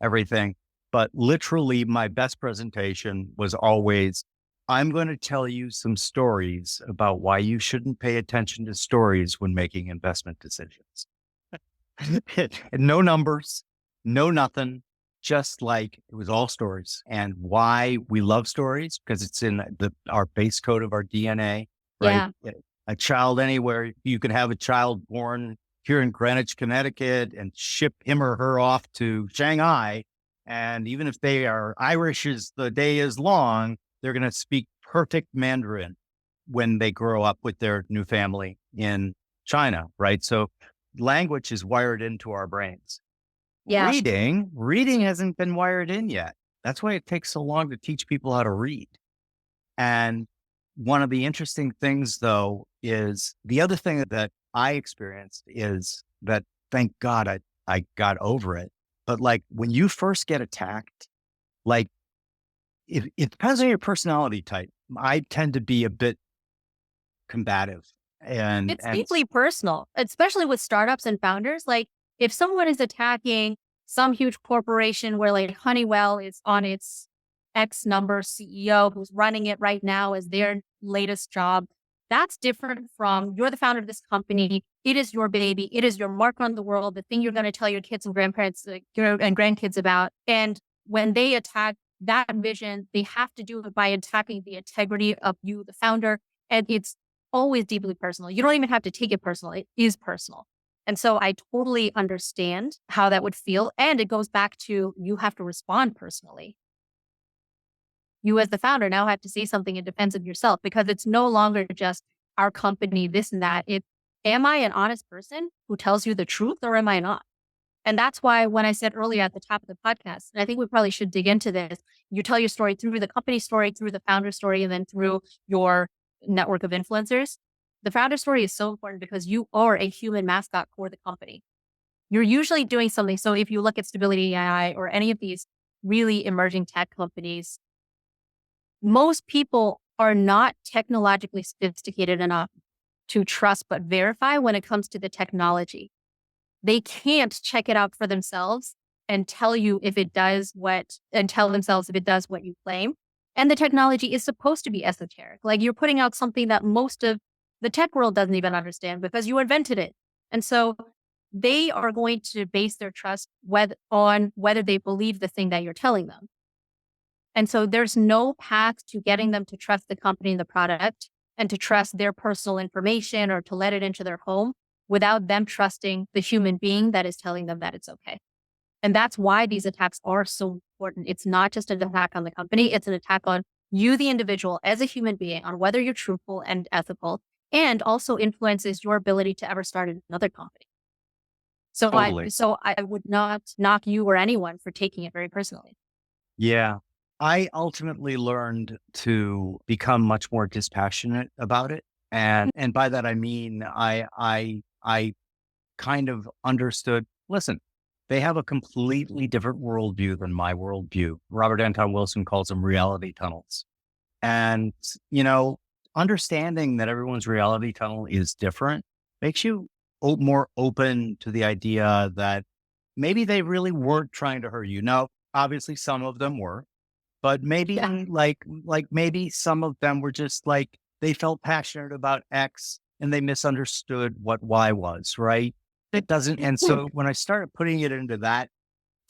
everything. But literally, my best presentation was always, I'm going to tell you some stories about why you shouldn't pay attention to stories when making investment decisions. No numbers, no nothing, just like it was all stories. And why we love stories, because it's in our base code of our DNA, right? Yeah. A child anywhere, you could have a child born here in Greenwich, Connecticut, and ship him or her off to Shanghai. And even if they are Irish as the day is long, they're going to speak perfect Mandarin when they grow up with their new family in China, right? So language is wired into our brains. Yeah. Reading hasn't been wired in yet. That's why it takes so long to teach people how to read. And one of the interesting things, though, is the other thing that I experienced is that, thank God, I got over it. But like, when you first get attacked, like, it depends on your personality type. I tend to be a bit combative, and It's deeply personal, especially with startups and founders. Like, if someone is attacking some huge corporation where like Honeywell is on its X number CEO who's running it right now as their latest job, that's different from, you're the founder of this company. It is your baby. It is your mark on the world, the thing you're going to tell your kids and grandparents and grandkids about. And when they attack that vision, they have to do it by attacking the integrity of you, the founder. And it's always deeply personal. You don't even have to take it personal. It is personal. And so I totally understand how that would feel. And it goes back to, you have to respond personally. You as the founder now have to say something in defense of yourself, because it's no longer just our company, this and that. Am I an honest person who tells you the truth, or am I not? And that's why when I said earlier at the top of the podcast, and I think we probably should dig into this, you tell your story through the company story, through the founder story, and then through your network of influencers. The founder story is so important because you are a human mascot for the company. You're usually doing something. So if you look at Stability AI or any of these really emerging tech companies, most people are not technologically sophisticated enough to trust but verify when it comes to the technology. They can't check it out for themselves and tell you if it does what, and tell themselves if it does what you claim. And the technology is supposed to be esoteric. Like, you're putting out something that most of the tech world doesn't even understand because you invented it. And so they are going to base their trust on whether they believe the thing that you're telling them. And so there's no path to getting them to trust the company and the product and to trust their personal information or to let it into their home without them trusting the human being that is telling them that it's okay. And that's why these attacks are so important. It's not just an attack on the company. It's an attack on you, the individual, as a human being, on whether you're truthful and ethical, and also influences your ability to ever start another company. So Totally. I would not knock you or anyone for taking it very personally. Yeah. I ultimately learned to become much more dispassionate about it. And by that, I mean, I kind of understood, listen, they have a completely different worldview than my worldview. Robert Anton Wilson calls them reality tunnels. And, understanding that everyone's reality tunnel is different makes you more open to the idea that maybe they really weren't trying to hurt you. Now, obviously some of them were, but maybe like maybe some of them were just like, they felt passionate about X and they misunderstood what Y was, right? It doesn't. And so when I started putting it into that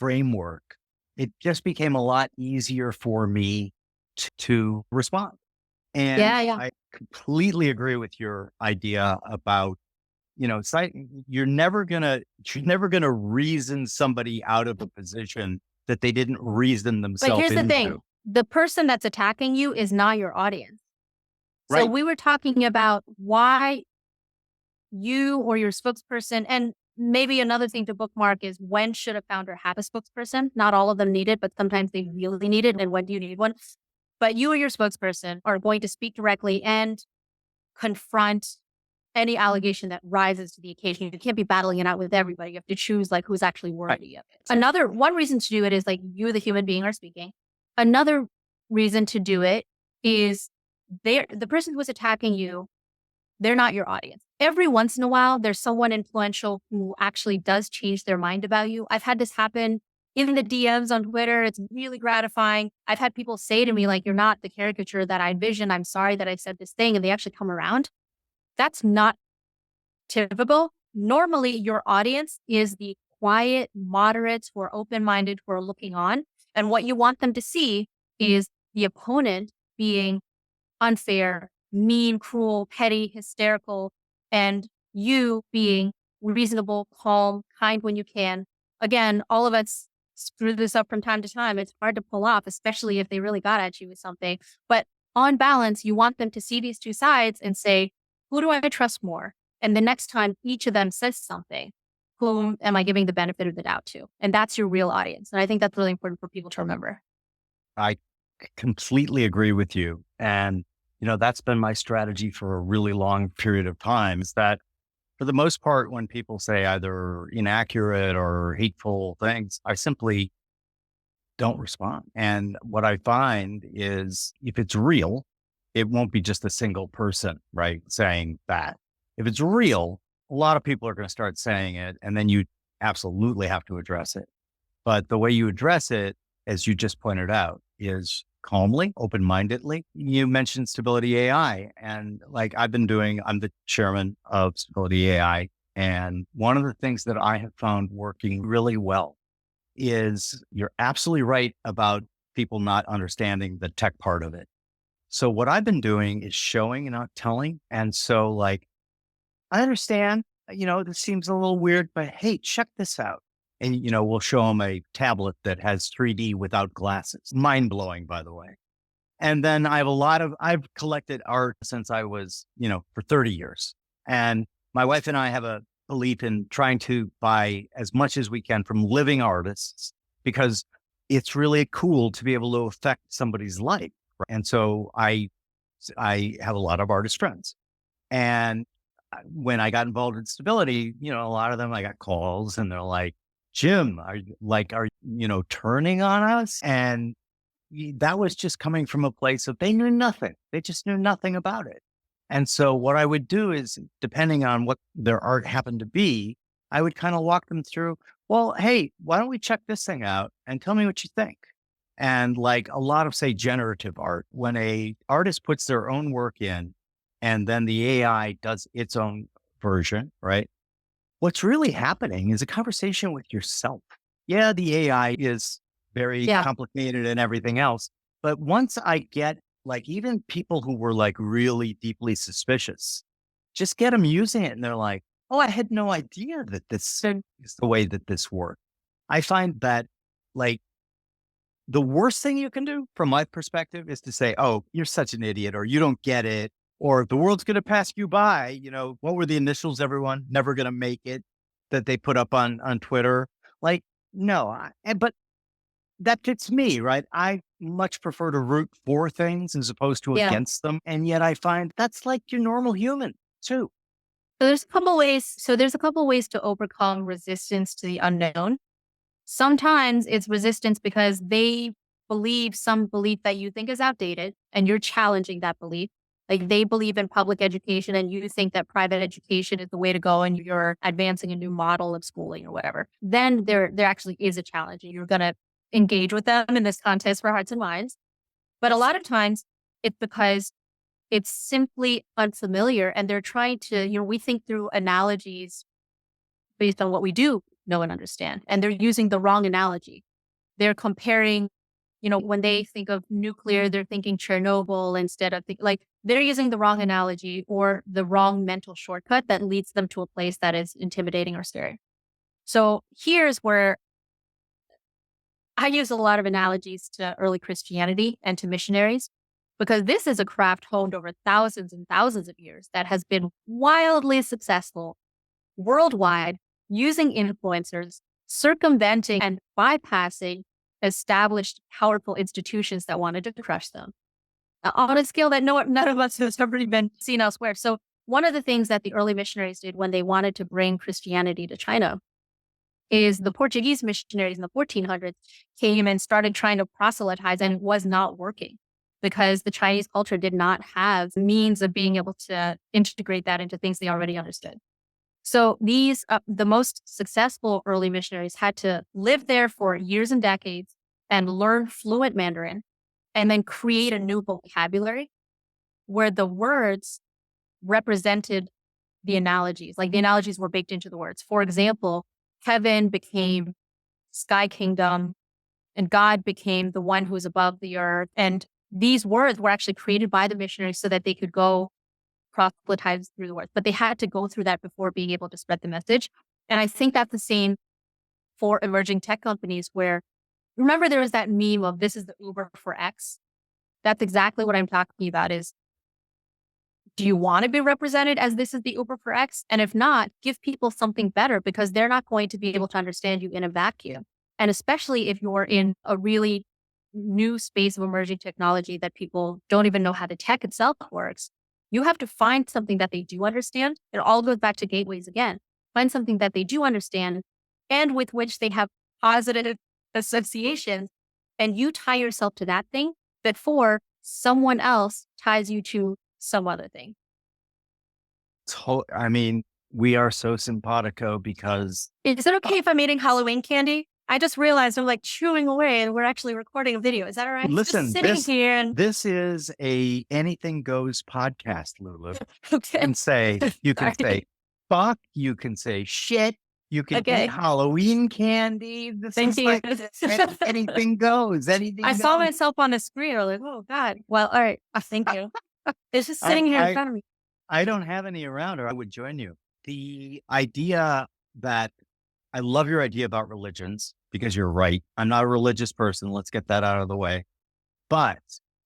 framework, it just became a lot easier for me to respond. And I completely agree with your idea about, it's like you're never gonna reason somebody out of a position that they didn't reason themselves into. But here's the thing. The person that's attacking you is not your audience. Right. So we were talking about why you or your spokesperson, and maybe another thing to bookmark is, when should a founder have a spokesperson? Not all of them need it, but sometimes they really need it. And when do you need one? But you or your spokesperson are going to speak directly and confront any allegation that rises to the occasion. You can't be battling it out with everybody. You have to choose like who's actually worthy of it. One reason to do it is like you, the human being, are speaking. Another reason to do it is the person who is attacking you, they're not your audience. Every once in a while, there's someone influential who actually does change their mind about you. I've had this happen in the DMs on Twitter. It's really gratifying. I've had people say to me, like, you're not the caricature that I envisioned. I'm sorry that I said this thing. And they actually come around. That's not typical. Normally, your audience is the quiet, moderates who are open-minded, who are looking on. And what you want them to see is the opponent being unfair, mean, cruel, petty, hysterical, and you being reasonable, calm, kind when you can. Again, all of us screw this up from time to time. It's hard to pull off, especially if they really got at you with something. But on balance, you want them to see these two sides and say, who do I trust more? And the next time each of them says something, whom am I giving the benefit of the doubt to? And that's your real audience. And I think that's really important for people to remember. I completely agree with you. And, that's been my strategy for a really long period of time, is that for the most part, when people say either inaccurate or hateful things, I simply don't respond. And what I find is if it's real, it won't be just a single person, right, saying that. If it's real, a lot of people are going to start saying it, and then you absolutely have to address it. But the way you address it, as you just pointed out, is calmly, open-mindedly. You mentioned Stability AI, and like I'm the chairman of Stability AI. And one of the things that I have found working really well is you're absolutely right about people not understanding the tech part of it. So what I've been doing is showing and not telling. And so like, I understand, this seems a little weird, but hey, check this out. And, we'll show them a tablet that has 3D without glasses. Mind blowing, by the way. And then I've collected art since I was, for 30 years. And my wife and I have a belief in trying to buy as much as we can from living artists, because it's really cool to be able to affect somebody's life. And so I have a lot of artist friends. And when I got involved in Stability, a lot of them, I got calls and they're like, Jim, are you turning on us? And that was just coming from a place of they knew nothing. They just knew nothing about it. And so what I would do is, depending on what their art happened to be, I would kind of walk them through, well, hey, why don't we check this thing out and tell me what you think? And like a lot of, say, generative art, when a artist puts their own work in and then the AI does its own version, right? What's really happening is a conversation with yourself. Yeah, the AI is very complicated and everything else. But once I get like even people who were like really deeply suspicious, just get them using it and they're like, oh, I had no idea that this is the way that this worked. I find that like the worst thing you can do from my perspective is to say, oh, you're such an idiot, or you don't get it, or the world's going to pass you by. What were the initials, everyone? Never going to make it, that they put up on Twitter. Like, no, but that fits me, right? I much prefer to root for things as opposed to against them. And yet I find that's like your normal human too. So there's a couple ways to overcome resistance to the unknown. Sometimes it's resistance because they believe some belief that you think is outdated and you're challenging that belief. Like they believe in public education and you think that private education is the way to go and you're advancing a new model of schooling or whatever. Then there actually is a challenge and you're going to engage with them in this contest for hearts and minds. But a lot of times it's because it's simply unfamiliar and they're trying to, we think through analogies based on what we do know and understand. And they're using the wrong analogy. They're comparing, when they think of nuclear, they're thinking Chernobyl instead of they're using the wrong analogy or the wrong mental shortcut that leads them to a place that is intimidating or scary. So here's where I use a lot of analogies to early Christianity and to missionaries, because this is a craft honed over thousands and thousands of years that has been wildly successful worldwide, using influencers, circumventing and bypassing established powerful institutions that wanted to crush them. on a scale that none of us has ever been seen elsewhere. So one of the things that the early missionaries did when they wanted to bring Christianity to China is the Portuguese missionaries in the 1400s came and started trying to proselytize, and it was not working because the Chinese culture did not have means of being able to integrate that into things they already understood. So these, the most successful early missionaries had to live there for years and decades and learn fluent Mandarin and then create a new vocabulary where the words represented the analogies. Like the analogies were baked into the words. For example, heaven became sky kingdom and God became the one who is above the earth. And these words were actually created by the missionaries so that they could go proselytize through the words. But they had to go through that before being able to spread the message. And I think that's the same for emerging tech companies where, remember there was that meme of this is the Uber for X? That's exactly what I'm talking about is, do you want to be represented as this is the Uber for X? And if not, give people something better because they're not going to be able to understand you in a vacuum. And especially if you're in a really new space of emerging technology that people don't even know how the tech itself works, you have to find something that they do understand. It all goes back to gateways again. Find something that they do understand and with which they have positive associations. And you tie yourself to that thing before someone else ties you to some other thing. I mean, we are so simpatico because Is it okay if I'm eating Halloween candy? I just realized I'm like chewing away and we're actually recording a video. Is that all right? listen, Just sitting here and this is a anything goes podcast, Lulu. You okay. can say, Sorry. fuck, you can say shit, you can Okay. eat Halloween candy. This Thank is you. like anything goes. Anything I goes. saw myself on the screen. I was like, oh God. Well, all right. Thank you. It's just sitting here in front of me. I don't have any around, or I would join you. The idea that I love your idea about religions because you're right. I'm not a religious person. Let's get that out of the way. But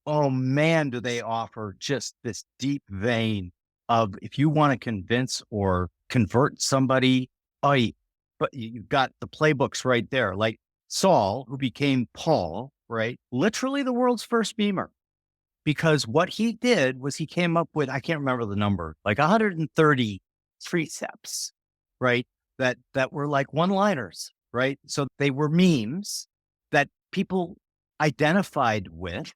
oh man, do they offer just this deep vein of if you want to convince or convert somebody, but you've got the playbooks right there. Like Saul, who became Paul, right? Literally the world's first beamer. Because what he did was he came up with, I can't remember the number, like 130 precepts, right? That were like one-liners, right? So they were memes that people identified with.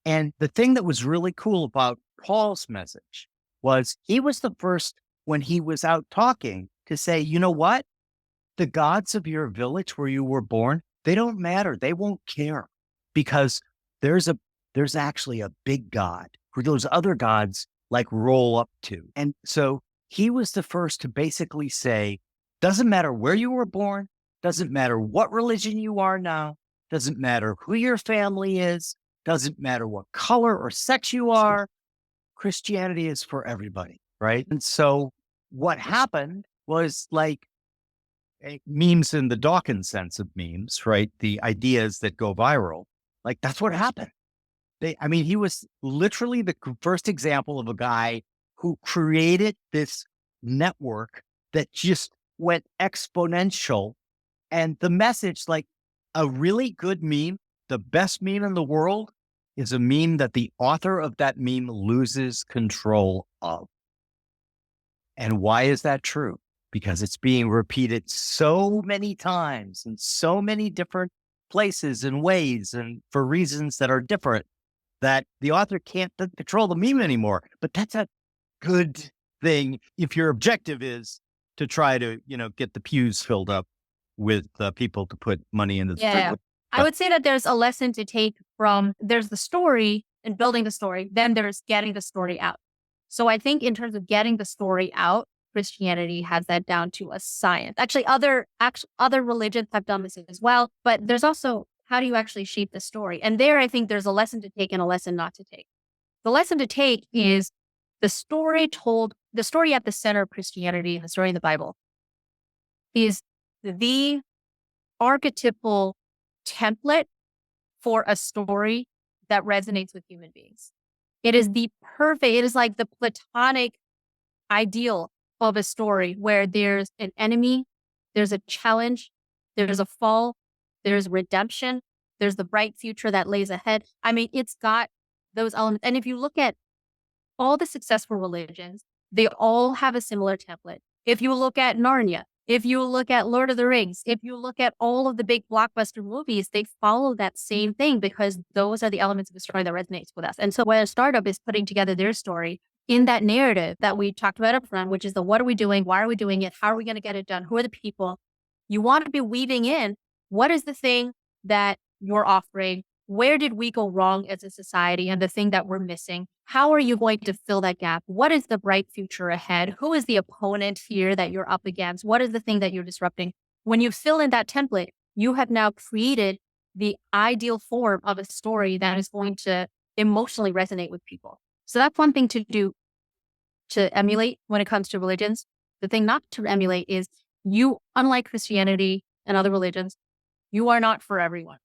And the thing that was really cool about Paul's message was he was the first when he was out talking to say, you know what? The gods of your village where you were born, they don't matter. They won't care because there's actually a big God who those other gods like roll up to. And so he was the first to basically say, doesn't matter where you were born, doesn't matter what religion you are now, doesn't matter who your family is, doesn't matter what color or sex you are, Christianity is for everybody, right? And so what happened was like memes in the Dawkins sense of memes, right? The ideas that go viral, like that's what happened. He was literally the first example of a guy who created this network that just went exponential. And the message, like a really good meme, the best meme in the world is a meme that the author of that meme loses control of. And why is that true? Because it's being repeated so many times in so many different places and ways and for reasons that are different, that the author can't control the meme anymore. But that's a good thing if your objective is to try to, get the pews filled up with people to put money into the Yeah. I would say that there's a lesson to take from, there's the story and building the story, then there's getting the story out. So I think in terms of getting the story out, Christianity has that down to a science. Actually, other religions have done this as well, but there's also, how do you actually shape the story? And there, I think there's a lesson to take and a lesson not to take. The lesson to take is the story at the center of Christianity, the story in the Bible, is the archetypal template for a story that resonates with human beings. It is like the platonic ideal of a story where there's an enemy, there's a challenge, there's a fall, there's redemption, there's the bright future that lays ahead. It's got those elements. And if you look at all the successful religions, they all have a similar template. If you look at Narnia, if you look at Lord of the Rings, if you look at all of the big blockbuster movies, they follow that same thing because those are the elements of the story that resonates with us. And so when a startup is putting together their story in that narrative that we talked about up front, which is the what are we doing? Why are we doing it? How are we going to get it done? Who are the people? You want to be weaving in what is the thing that you're offering? Where did we go wrong as a society and the thing that we're missing? How are you going to fill that gap? What is the bright future ahead? Who is the opponent here that you're up against? What is the thing that you're disrupting? When you fill in that template, you have now created the ideal form of a story that is going to emotionally resonate with people. So that's one thing to do to emulate when it comes to religions. The thing not to emulate is you, unlike Christianity and other religions, you are not for everyone.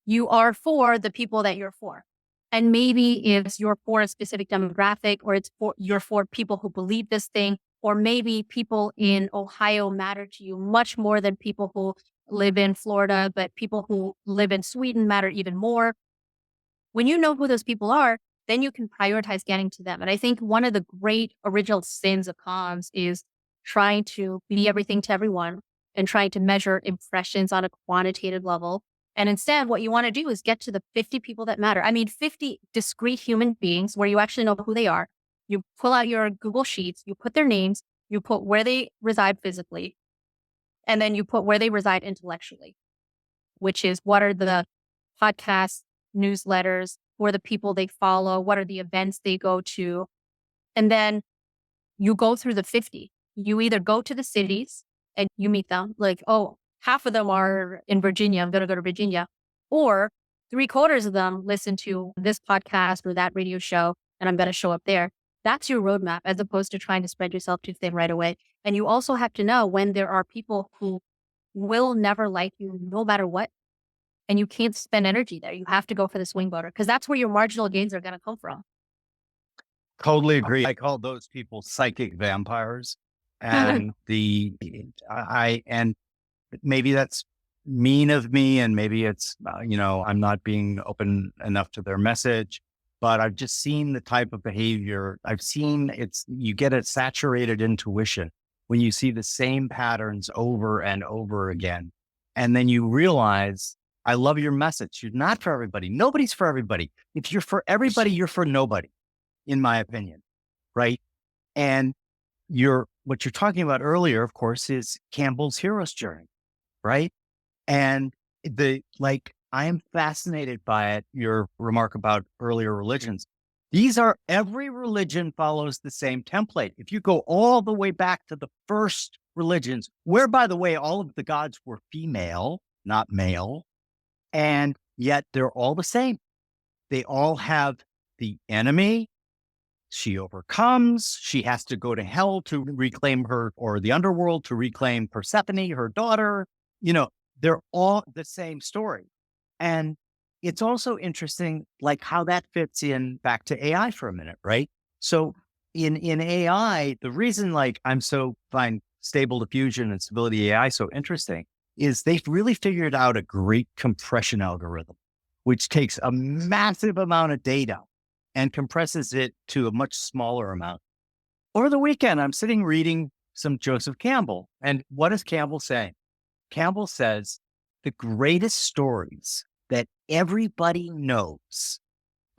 You are for the people that you're for. And maybe if you're for a specific demographic or you're for people who believe this thing, or maybe people in Ohio matter to you much more than people who live in Florida, but people who live in Sweden matter even more. When you know who those people are, then you can prioritize getting to them. And I think one of the great original sins of comms is trying to be everything to everyone and trying to measure impressions on a quantitative level. And instead, what you want to do is get to the 50 people that matter. I mean, 50 discrete human beings where you actually know who they are. You pull out your Google Sheets, you put their names, you put where they reside physically, and then you put where they reside intellectually, which is what are the podcasts, newsletters, who are the people they follow, what are the events they go to. And then you go through the 50. You either go to the cities and you meet them, like, oh, half of them are in Virginia. I'm going to go to Virginia. Or 3/4 of them listen to this podcast or that radio show, and I'm going to show up there. That's your roadmap as opposed to trying to spread yourself too thin right away. And you also have to know when there are people who will never like you no matter what. And you can't spend energy there. You have to go for the swing voter because that's where your marginal gains are going to come from. Totally agree. I call those people psychic vampires. And and maybe that's mean of me, and maybe it's, I'm not being open enough to their message, but I've just seen the type of behavior. I've seen you get a saturated intuition when you see the same patterns over and over again. And then you realize, I love your message. You're not for everybody. Nobody's for everybody. If you're for everybody, you're for nobody, in my opinion. Right. And what you're talking about earlier, of course, is Campbell's hero's journey. Right. And I am fascinated by it. Your remark about earlier religions. Every religion follows the same template. If you go all the way back to the first religions, where, by the way, all of the gods were female, not male, and yet they're all the same. They all have the enemy. She overcomes. She has to go to hell to reclaim her, or the underworld to reclaim Persephone, her daughter. They're all the same story. And it's also interesting, like how that fits in back to AI for a minute, right? So in AI, the reason I'm find stable diffusion and stability AI so interesting is they've really figured out a great compression algorithm, which takes a massive amount of data and compresses it to a much smaller amount. Over the weekend, I'm sitting reading some Joseph Campbell. And what is Campbell saying? Campbell says the greatest stories that everybody knows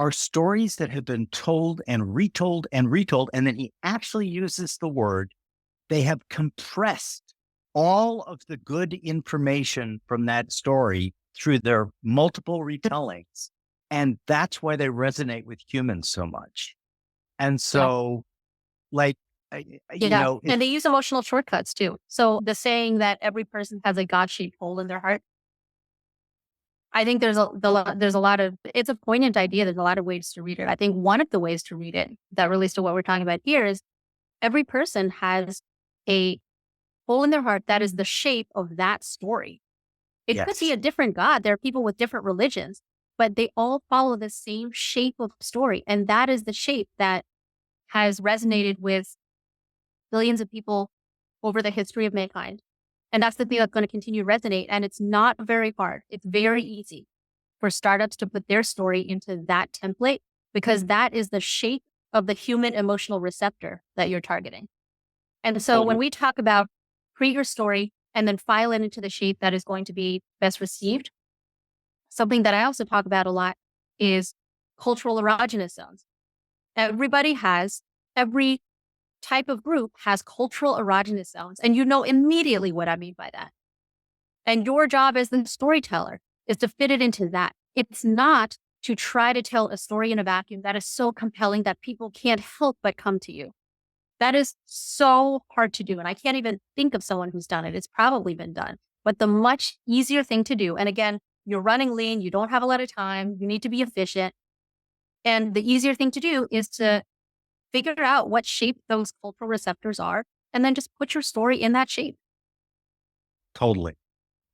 are stories that have been told and retold and retold. And then he actually uses the word, they have compressed all of the good information from that story through their multiple retellings. And that's why they resonate with humans so much. And so, and they use emotional shortcuts too. So the saying that every person has a God-shaped hole in their heart, I think there's a lot of, it's a poignant idea. There's a lot of ways to read it. I think one of the ways to read it that relates to what we're talking about here is every person has a hole in their heart that is the shape of that story. It could be a different God. There are people with different religions, but they all follow the same shape of story. And that is the shape that has resonated with billions of people over the history of mankind. And that's the thing that's going to continue to resonate. And it's not very hard. It's very easy. for startups to put their story into that template, because that is the shape of the human emotional receptor that you're targeting. And so when we talk about create your story and then file it into the shape that is going to be best received, something that I also talk about a lot is cultural erogenous zones. Every type of group has cultural erogenous zones, and you know immediately what I mean by that. And your job as the storyteller is to fit it into that. It's not to try to tell a story in a vacuum that is so compelling that people can't help but come to you. That is so hard to do. And I can't even think of someone who's done it. It's probably been done. But the much easier thing to do, and again, you're running lean, you don't have a lot of time, you need to be efficient. And the easier thing to do is to figure out what shape those cultural receptors are, and then just put your story in that shape. Totally.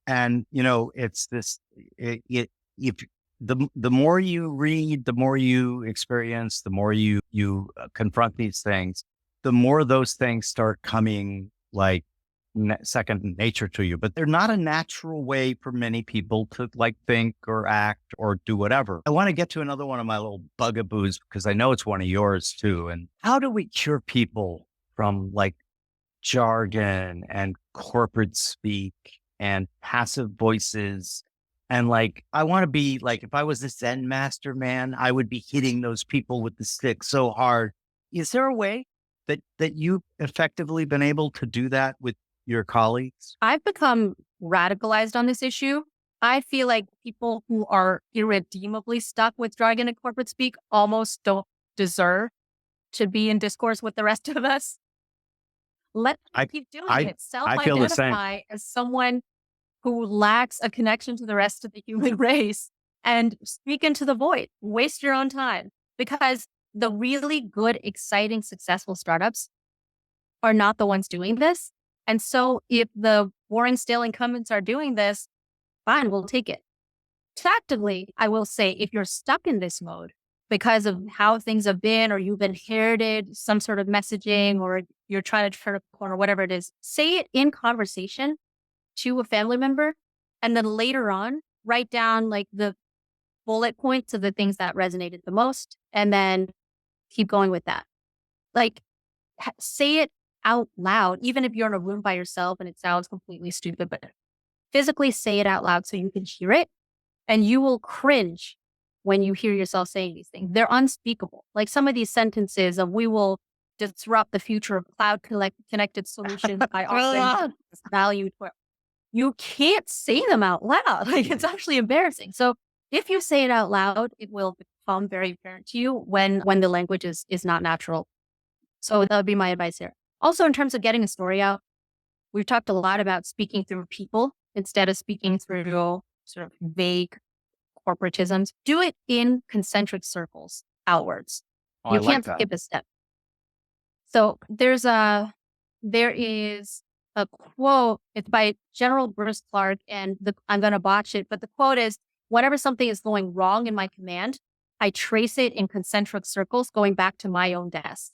And, it's this, if the more you read, the more you experience, the more you confront these things, the more those things start coming like second nature to you. But they're not a natural way for many people to think or act or do whatever. I want to get to another one of my little bugaboos, because I know it's one of yours too. And how do we cure people from jargon and corporate speak and passive voices? And I want to be if I was the Zen master, man, I would be hitting those people with the stick so hard. Is there a way that you've effectively been able to do that with your colleagues? I've become radicalized on this issue. I feel like people who are irredeemably stuck with jargon and corporate speak almost don't deserve to be in discourse with the rest of us. Let them keep doing it. I feel the same. Self-identify as someone who lacks a connection to the rest of the human race and speak into the void. Waste your own time, because the really good, exciting, successful startups are not the ones doing this. And so if the boring, stale incumbents are doing this, fine, we'll take it. Tactically, I will say, if you're stuck in this mode because of how things have been, or you've inherited some sort of messaging, or you're trying to turn a corner, whatever it is, say it in conversation to a family member. And then later on, write down the bullet points of the things that resonated the most, and then keep going with that. Say it out loud, even if you're in a room by yourself and it sounds completely stupid, but physically say it out loud so you can hear it, and you will cringe when you hear yourself saying these things. They're unspeakable. Some of these sentences of "we will disrupt the future of cloud connected solutions by offering value to," you can't say them out loud. It's actually embarrassing. So if you say it out loud, it will become very apparent to you when the language is not natural. So that would be my advice here. Also, in terms of getting a story out, we've talked a lot about speaking through people instead of speaking through sort of vague corporatisms. Do it in concentric circles outwards. You can't skip a step. So there is a quote. It's by General Bruce Clark, and I'm going to botch it, but the quote is, "Whenever something is going wrong in my command, I trace it in concentric circles going back to my own desk."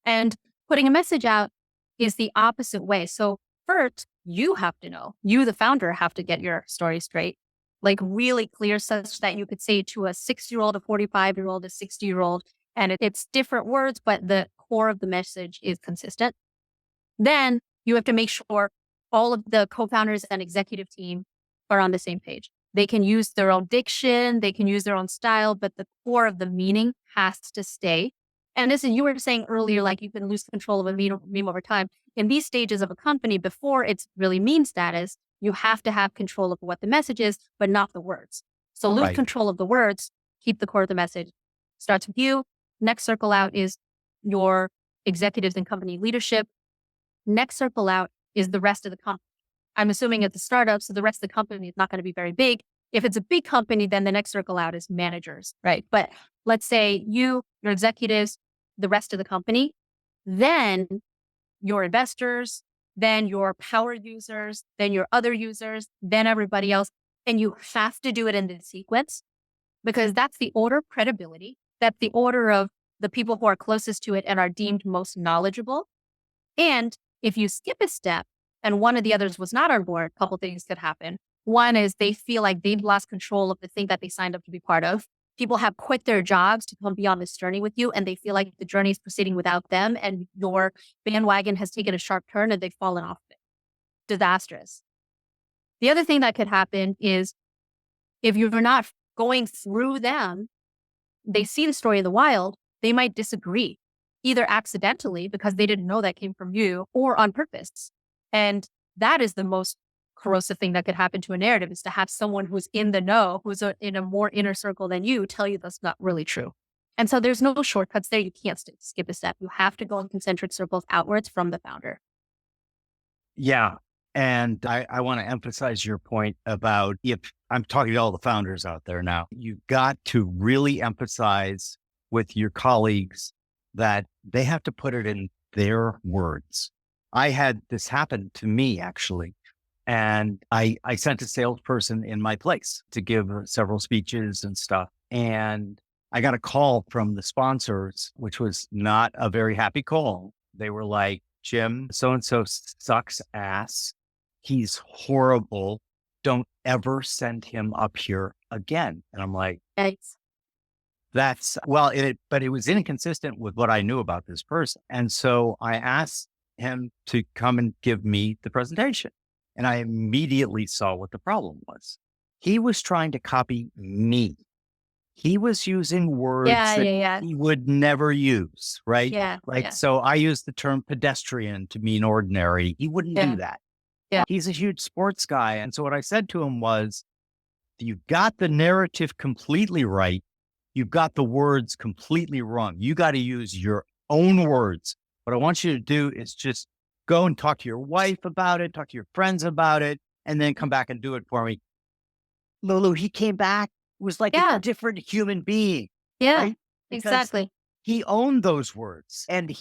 And putting a message out is the opposite way. So first, you have to know, you, the founder, have to get your story straight, really clear, such that you could say it to a 6-year-old, a 45-year-old, a 60-year-old, and it's different words, but the core of the message is consistent. Then you have to make sure all of the co-founders and executive team are on the same page. They can use their own diction, they can use their own style, but the core of the meaning has to stay. And as you were saying earlier, you can lose control of a meme over time. In these stages of a company, before it's really meme status, you have to have control of what the message is, but not the words. So lose control of the words, keep the core of the message. Starts with you. Next circle out is your executives and company leadership. Next circle out is the rest of the company. I'm assuming it's a startup, so the rest of the company is not going to be very big. If it's a big company, then the next circle out is managers, right? But let's say your executives, the rest of the company, then your investors, then your power users, then your other users, then everybody else. And you have to do it in this sequence, because that's the order of credibility. That's the order of the people who are closest to it and are deemed most knowledgeable. And if you skip a step and one of the others was not on board, a couple things could happen. One is they feel like they've lost control of the thing that they signed up to be part of. People have quit their jobs to come be on this journey with you, and they feel like the journey is proceeding without them, and your bandwagon has taken a sharp turn and they've fallen off of it. Disastrous. The other thing that could happen is if you're not going through them, they see the story in the wild, they might disagree, either accidentally because they didn't know that came from you, or on purpose. And that is the most corrosive thing that could happen to a narrative, is to have someone who's in the know, who's in a more inner circle than you, tell you that's not really true. And so there's no shortcuts there. You can't skip a step. You have to go in concentric circles outwards from the founder. Yeah. And I want to emphasize your point about, if I'm talking to all the founders out there now, you've got to really emphasize with your colleagues that they have to put it in their words. I had this happen to me, actually. And I sent a salesperson in my place to give several speeches and stuff. And I got a call from the sponsors, which was not a very happy call. They were like, Jim, so-and-so sucks ass. He's horrible. Don't ever send him up here again. And I'm like, Yikes. but it was inconsistent with what I knew about this person. And so I asked him to come and give me the presentation. And I immediately saw what the problem was. He was trying to copy me. He was using words that he would never use, right? Yeah. So I used the term pedestrian to mean ordinary. He wouldn't do that. Yeah. He's a huge sports guy. And so what I said to him was, you've got the narrative completely right. You've got the words completely wrong. You got to use your own words. What I want you to do is just go and talk to your wife about it, talk to your friends about it, and then come back and do it for me. Lulu, he came back, was like a different human being. Yeah, right? exactly. He owned those words, and they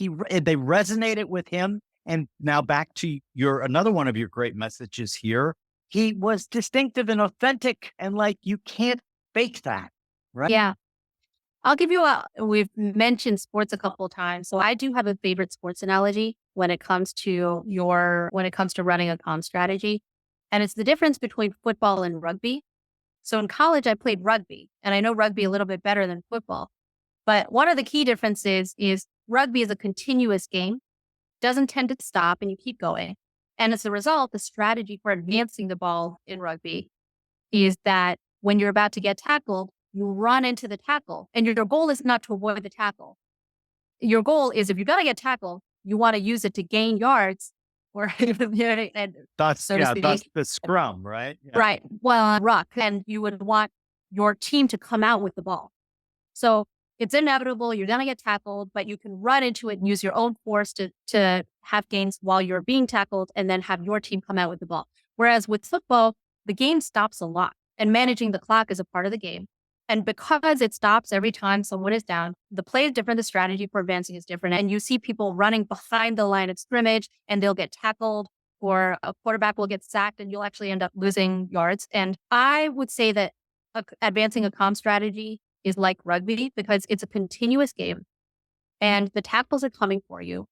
resonated with him. And now back to another one of your great messages here. He was distinctive and authentic, and like, you can't fake that, right? Yeah. I'll give you we've mentioned sports a couple of times. So I do have a favorite sports analogy when it comes to running a comm strategy. And it's the difference between football and rugby. So in college, I played rugby, and I know rugby a little bit better than football. But one of the key differences is rugby is a continuous game, doesn't tend to stop, and you keep going. And as a result, the strategy for advancing the ball in rugby is that when you're about to get tackled, you run into the tackle, and your goal is not to avoid the tackle. Your goal is, if you're going to get tackled, you want to use it to gain yards, or that's the scrum, right? Yeah. Right. Well, ruck, and you would want your team to come out with the ball. So it's inevitable. You're going to get tackled, but you can run into it and use your own force to have gains while you're being tackled, and then have your team come out with the ball. Whereas with football, the game stops a lot, and managing the clock is a part of the game. And because it stops every time someone is down, the play is different, the strategy for advancing is different. And you see people running behind the line of scrimmage, and they'll get tackled, or a quarterback will get sacked, and you'll actually end up losing yards. And I would say that advancing a comm strategy is like rugby, because it's a continuous game, and the tackles are coming for you,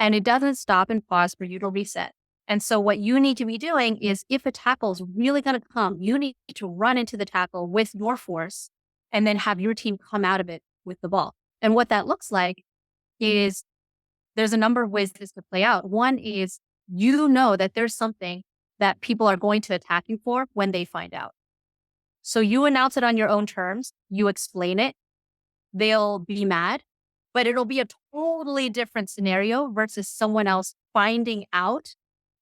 and it doesn't stop and pause for you to reset. And so what you need to be doing is, if a tackle is really going to come, you need to run into the tackle with your force, and then have your team come out of it with the ball. And what that looks like is, there's a number of ways this could play out. One is, you know that there's something that people are going to attack you for when they find out. So you announce it on your own terms, you explain it, they'll be mad, but it'll be a totally different scenario versus someone else finding out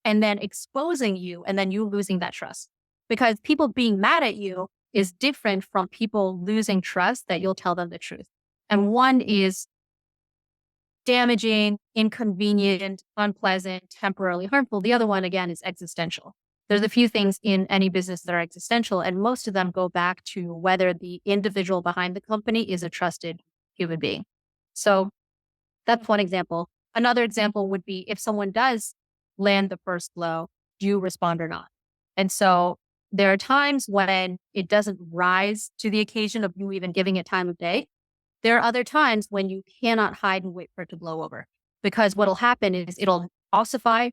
and then exposing you, and then you losing that trust. Because people being mad at you is different from people losing trust that you'll tell them the truth. And one is damaging, inconvenient, unpleasant, temporarily harmful. The other one, again, is existential. There's a few things in any business that are existential, and most of them go back to whether the individual behind the company is a trusted human being. So that's one example. Another example would be, if someone does land the first blow, do you respond or not? And so there are times when it doesn't rise to the occasion of you even giving it time of day. There are other times when you cannot hide and wait for it to blow over, because what'll happen is it'll ossify,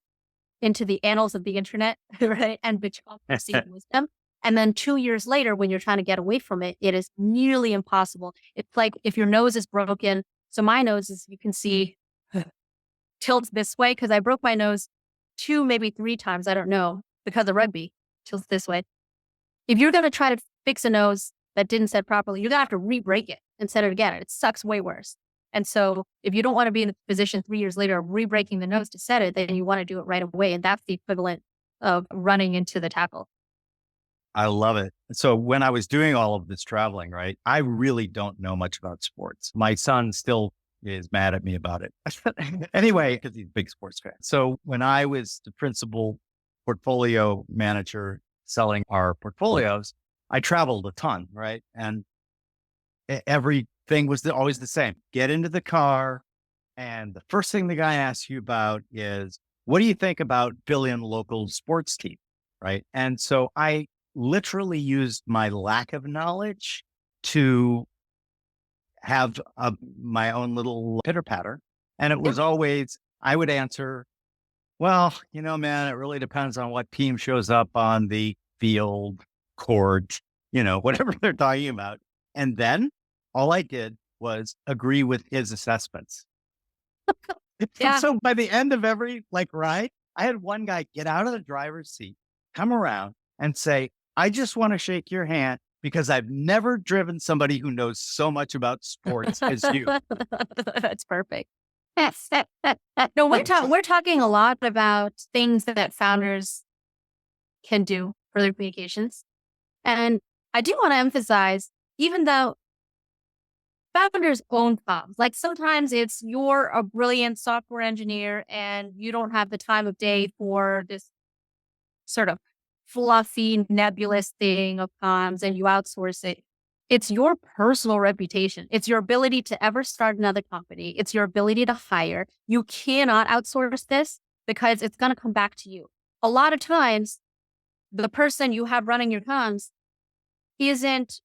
into the annals of the internet, right? And become received wisdom. And then 2 years later, when you're trying to get away from it, it is nearly impossible. It's like if your nose is broken. So my nose, as you can see, tilts this way because I broke my nose 2, maybe 3 times. I don't know, because of rugby, tilts this way. If you're going to try to fix a nose that didn't set properly, you're going to have to re-break it and set it again. It sucks way worse. And so if you don't want to be in the position 3 years later of re-breaking the nose to set it, then you want to do it right away. And that's the equivalent of running into the tackle. I love it. So when I was doing all of this traveling, right, I really don't know much about sports. My son still is mad at me about it. Anyway, because he's a big sports fan. So when I was the principal portfolio manager selling our portfolios, I traveled a ton, right? And everything was always the same. Get into the car, and the first thing the guy asks you about is, what do you think about billion local sports team, right? And so I literally used my lack of knowledge to have my own little pitter patter. And it was always, I would answer, well, man, it really depends on what team shows up on the field, court, whatever they're talking about. And then all I did was agree with his assessments. Yeah. So by the end of every ride, I had one guy get out of the driver's seat, come around and say, I just want to shake your hand because I've never driven somebody who knows so much about sports as you. That's perfect. No, we're talking a lot about things that founders can do for their communications. And I do want to emphasize, even though founders own comms, like sometimes it's you're a brilliant software engineer and you don't have the time of day for this sort of fluffy, nebulous thing of comms and you outsource it. It's your personal reputation. It's your ability to ever start another company. It's your ability to hire. You cannot outsource this because it's going to come back to you. A lot of times, the person you have running your comms isn't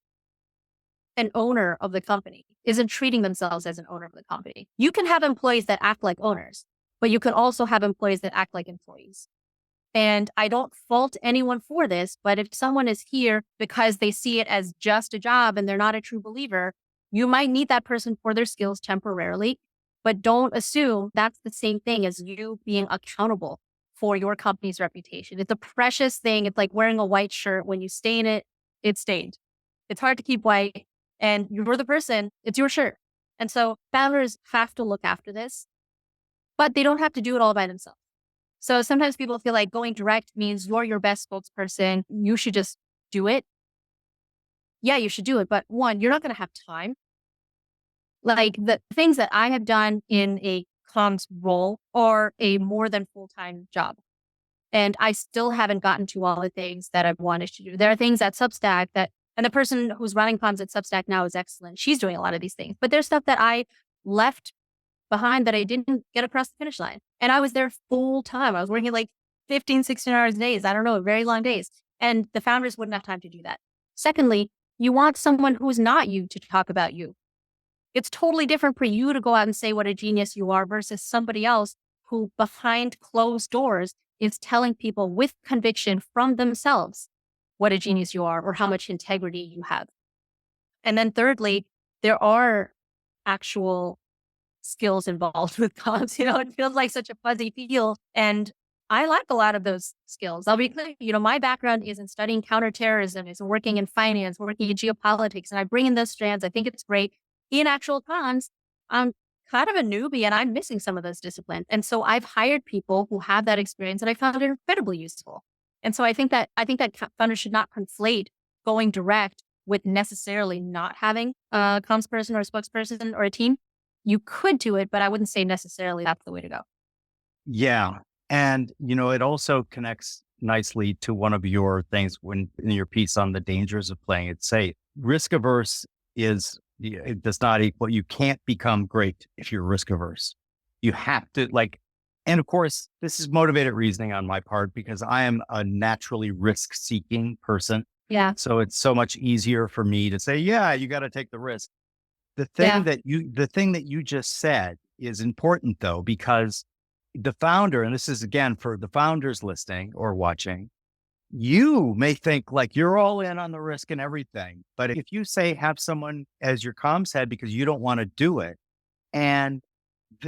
an owner of the company, isn't treating themselves as an owner of the company. You can have employees that act like owners, but you can also have employees that act like employees. And I don't fault anyone for this, but if someone is here because they see it as just a job and they're not a true believer, you might need that person for their skills temporarily, but don't assume that's the same thing as you being accountable for your company's reputation. It's a precious thing. It's like wearing a white shirt. When you stain it, it's stained. It's hard to keep white, and you're the person, it's your shirt. And so founders have to look after this, but they don't have to do it all by themselves. So sometimes people feel like going direct means you're your best spokesperson. You should just do it. Yeah, you should do it. But one, you're not going to have time. Like the things that I have done in a comms role are a more than full-time job. And I still haven't gotten to all the things that I've wanted to do. There are things at Substack and the person who's running comms at Substack now is excellent. She's doing a lot of these things. But there's stuff that I left behind that I didn't get across the finish line. And I was there full time. I was working like 15, 16 hours days. I don't know, very long days. And the founders wouldn't have time to do that. Secondly, you want someone who's not you to talk about you. It's totally different for you to go out and say what a genius you are versus somebody else who behind closed doors is telling people with conviction from themselves what a genius you are or how much integrity you have. And then thirdly, there are actual skills involved with comms. It feels like such a fuzzy field. And I lack a lot of those skills. I'll be clear, my background is in studying counterterrorism, is working in finance, working in geopolitics, and I bring in those strands. I think it's great. In actual comms, I'm kind of a newbie and I'm missing some of those disciplines. And so I've hired people who have that experience and I found it incredibly useful. And so I think that founders should not conflate going direct with necessarily not having a comms person or a spokesperson or a team. You could do it, but I wouldn't say necessarily that's the way to go. Yeah. And, it also connects nicely to one of your things when in your piece on the dangers of playing it safe. Risk averse it does not equal, you can't become great if you're risk averse. You have to and of course, this is motivated reasoning on my part because I am a naturally risk seeking person. Yeah. So it's so much easier for me to say, yeah, you got to take the risk. The thing that you just said is important though, because the founder, and this is again for the founders listening or watching, you may think like you're all in on the risk and everything. But if you say have someone as your comms head because you don't want to do it, and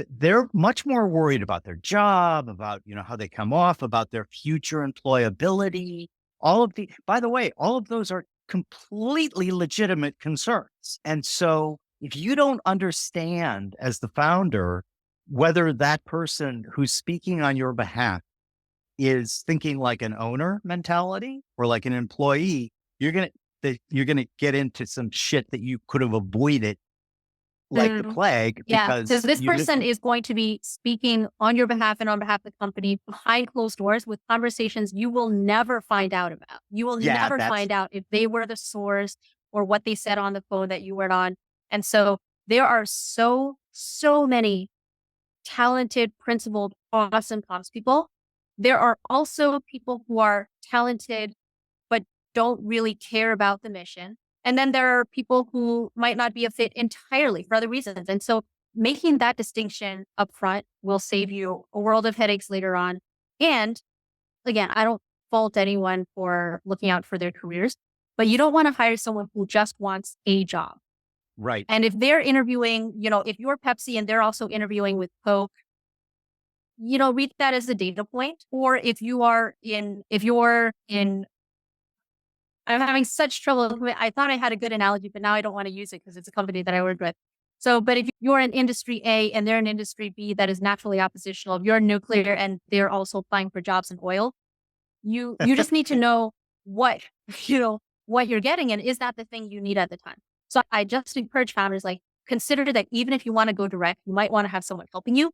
they're much more worried about their job, about, how they come off, about their future employability, by the way, all of those are completely legitimate concerns. And so if you don't understand as the founder, whether that person who's speaking on your behalf is thinking like an owner mentality or like an employee, you're going to get into some shit that you could have avoided like the plague. Yeah. Because So this person is going to be speaking on your behalf and on behalf of the company behind closed doors with conversations you will never find out about. You will never find out if they were the source or what they said on the phone that you were on. And so there are so many talented, principled, awesome comms people. There are also people who are talented, but don't really care about the mission. And then there are people who might not be a fit entirely for other reasons. And so making that distinction upfront will save you a world of headaches later on. And again, I don't fault anyone for looking out for their careers, but you don't want to hire someone who just wants a job. Right. And if they're interviewing, if you're Pepsi and they're also interviewing with Coke, read that as a data point. Or if you're in, I'm having such trouble. I thought I had a good analogy, but now I don't want to use it because it's a company that I work with. So, but if you're in industry A and they're in industry B that is naturally oppositional, if you're nuclear and they're also applying for jobs in oil, you just need to know what you're getting and is that the thing you need at the time. So I just encourage founders, consider that even if you want to go direct, you might want to have someone helping you,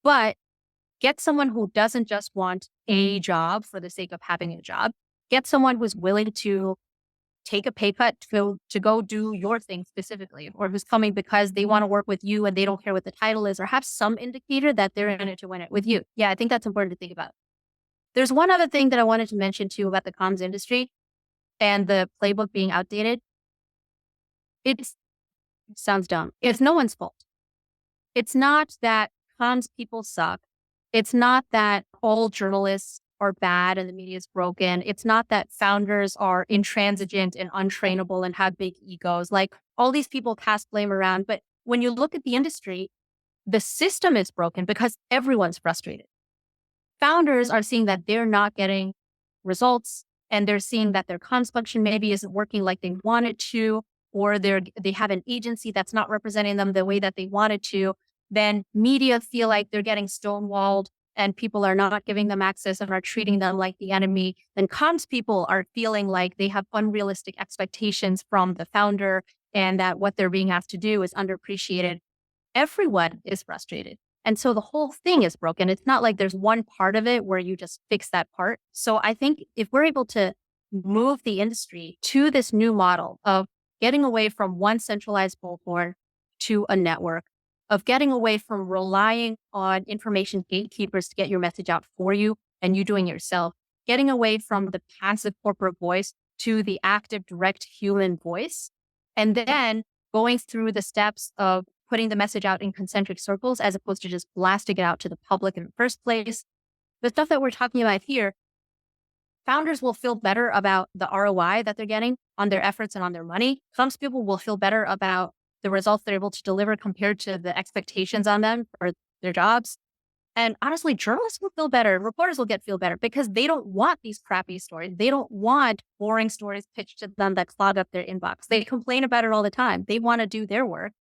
but get someone who doesn't just want a job for the sake of having a job. Get someone who's willing to take a pay cut to go do your thing specifically, or who's coming because they want to work with you and they don't care what the title is, or have some indicator that they're in it to win it with you. Yeah, I think that's important to think about. There's one other thing that I wanted to mention too about the comms industry and the playbook being outdated. It sounds dumb. It's no one's fault. It's not that comms people suck. It's not that all journalists are bad and the media is broken. It's not that founders are intransigent and untrainable and have big egos. All these people cast blame around. But when you look at the industry, the system is broken because everyone's frustrated. Founders are seeing that they're not getting results and they're seeing that their comms function maybe isn't working like they want it to, or they have an agency that's not representing them the way that they wanted to. Then media feel like they're getting stonewalled and people are not giving them access and are treating them like the enemy. Then comms people are feeling like they have unrealistic expectations from the founder and that what they're being asked to do is underappreciated. Everyone is frustrated. And so the whole thing is broken. It's not like there's one part of it where you just fix that part. So I think if we're able to move the industry to this new model of getting away from one centralized bullhorn to a network, of getting away from relying on information gatekeepers to get your message out for you and you doing it yourself, getting away from the passive corporate voice to the active, direct human voice, and then going through the steps of putting the message out in concentric circles as opposed to just blasting it out to the public in the first place. The stuff that we're talking about here, founders will feel better about the ROI that they're getting on their efforts and on their money. Some people will feel better about the results they're able to deliver compared to the expectations on them for their jobs. And honestly, journalists will feel better. Reporters will feel better because they don't want these crappy stories. They don't want boring stories pitched to them that clog up their inbox. They complain about it all the time. They want to do their work.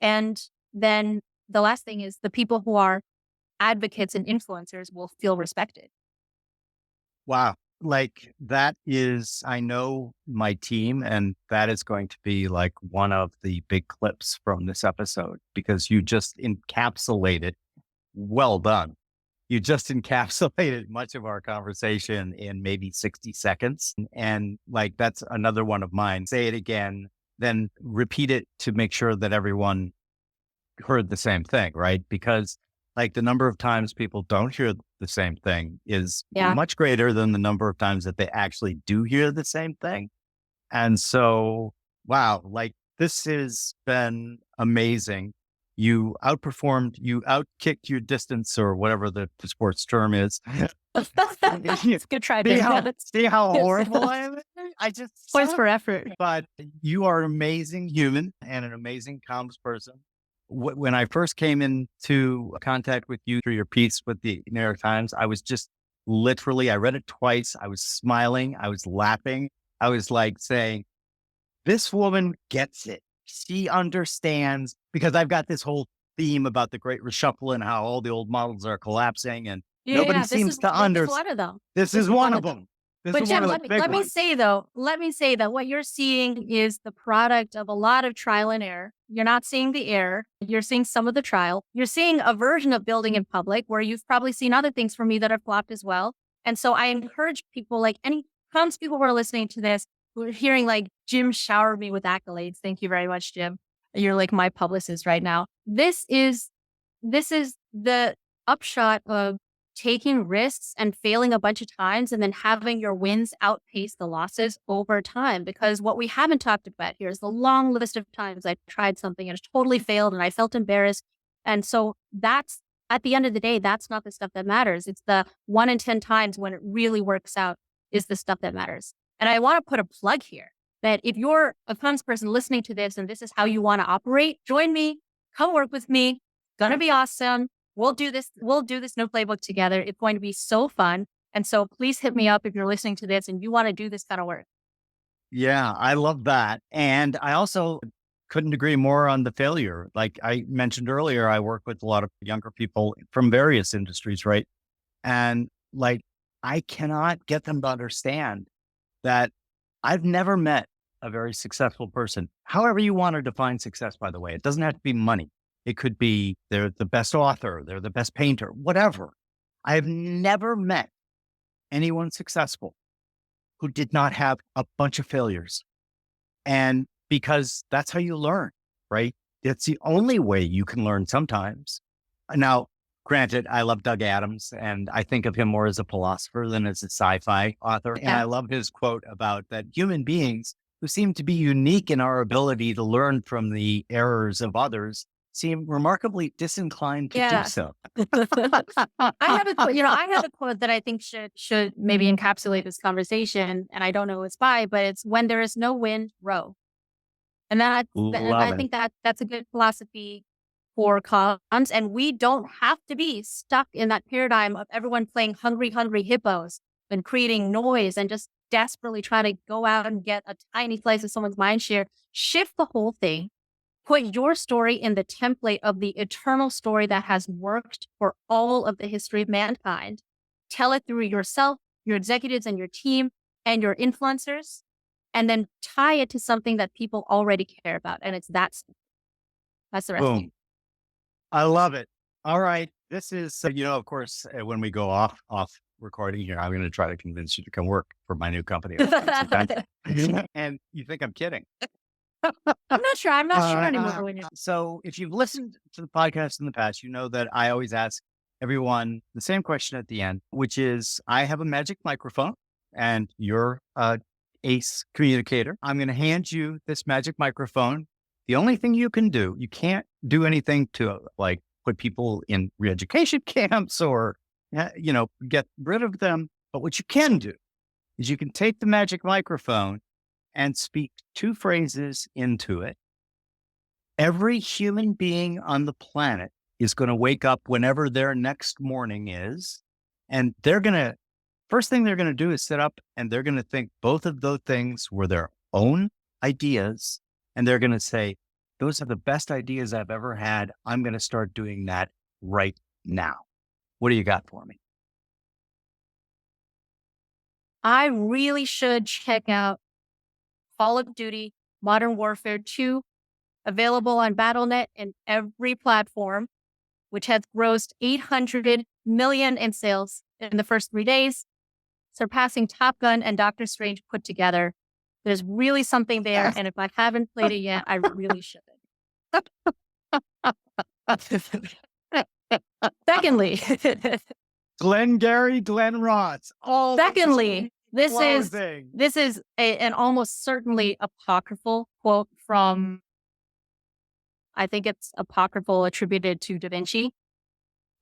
And then the last thing is the people who are advocates and influencers will feel respected. Wow. That is, I know my team, and that is going to be one of the big clips from this episode because you just encapsulated, well done. You just encapsulated much of our conversation in maybe 60 seconds. And that's another one of mine. Say it again, then repeat it to make sure that everyone heard the same thing, right? Because the number of times people don't hear the same thing is much greater than the number of times that they actually do hear the same thing. And so, wow, this has been amazing. You outperformed, you outkicked your distance or whatever the sports term is. It's good try, See how, David. see how horrible I am? I just Points suck. for effort. But you are an amazing human and an amazing comms person. When I first came into contact with you through your piece with the New York Times, I was just literally, I read it twice. I was smiling. I was laughing. I was like saying, this woman gets it. She understands, because I've got this whole theme about the great reshuffle and how all the old models are collapsing and nobody seems to understand. This is one of them. But Jim, let me say that what you're seeing is the product of a lot of trial and error. You're not seeing the error. You're seeing some of the trial. You're seeing a version of building in public where you've probably seen other things from me that have flopped as well. And so I encourage people, like any comms people who are listening to this, who are hearing like Jim showered me with accolades. Thank you very much, Jim. You're like my publicist right now. This is the upshot of taking risks and failing a bunch of times and then having your wins outpace the losses over time. Because what we haven't talked about here is the long list of times I tried something and it totally failed and I felt embarrassed. And so that's, at the end of the day, that's not the stuff that matters. It's the 1 in 10 times when it really works out is the stuff that matters. And I want to put a plug here that if you're a comms person listening to this and this is how you want to operate, join me, come work with me. Gonna be awesome. We'll do this no playbook together. It's going to be so fun. And so please hit me up if you're listening to this and you want to do this kind of work. Yeah, I love that. And I also couldn't agree more on the failure. Like I mentioned earlier, I work with a lot of younger people from various industries, right? And like, I cannot get them to understand that I've never met a very successful person. However you want to define success, by the way, it doesn't have to be money. It could be they're the best author, they're the best painter, whatever. I have never met anyone successful who did not have a bunch of failures. And because that's how you learn, right? It's the only way you can learn sometimes. Now, granted, I love Doug Adams and I think of him more as a philosopher than as a sci-fi author. Yeah. And I love his quote about that human beings who seem to be unique in our ability to learn from the errors of others seem remarkably disinclined to do so. I have a quote that I think should maybe encapsulate this conversation, and I don't know who it's by, but it's when there is no wind, row. And I think that's a good philosophy for comms, and we don't have to be stuck in that paradigm of everyone playing hungry hippos and creating noise and just desperately try to go out and get a tiny slice of someone's mind share. Shift the whole thing. Put your story in the template of the eternal story that has worked for all of the history of mankind. Tell it through yourself, your executives and your team, and your influencers, and then tie it to something that people already care about. And it's that simple. That's the recipe. Boom. I love it. All right. This is, of course, when we go off recording here, I'm going to try to convince you to come work for my new company. And you think I'm kidding. I'm not sure. I'm not sure anymore. So if you've listened to the podcast in the past, you know that I always ask everyone the same question at the end, which is, I have a magic microphone and you're an ace communicator. I'm going to hand you this magic microphone. The only thing you can do, you can't do anything to like put people in re-education camps or, get rid of them. But what you can do is you can take the magic microphone and speak 2 phrases into it. Every human being on the planet is going to wake up whenever their next morning is. And first thing they're going to do is sit up and they're going to think both of those things were their own ideas. And they're going to say, those are the best ideas I've ever had. I'm going to start doing that right now. What do you got for me? I really should check out Call of Duty Modern Warfare 2, available on Battle.net and every platform, which has grossed 800 million in sales in the first 3 days, surpassing Top Gun and Doctor Strange put together. There's really something there, and if I haven't played it yet, I really should. Secondly, Glengarry Glen Ross. Secondly, this is an almost certainly apocryphal quote from, I think it's apocryphal, attributed to Da Vinci,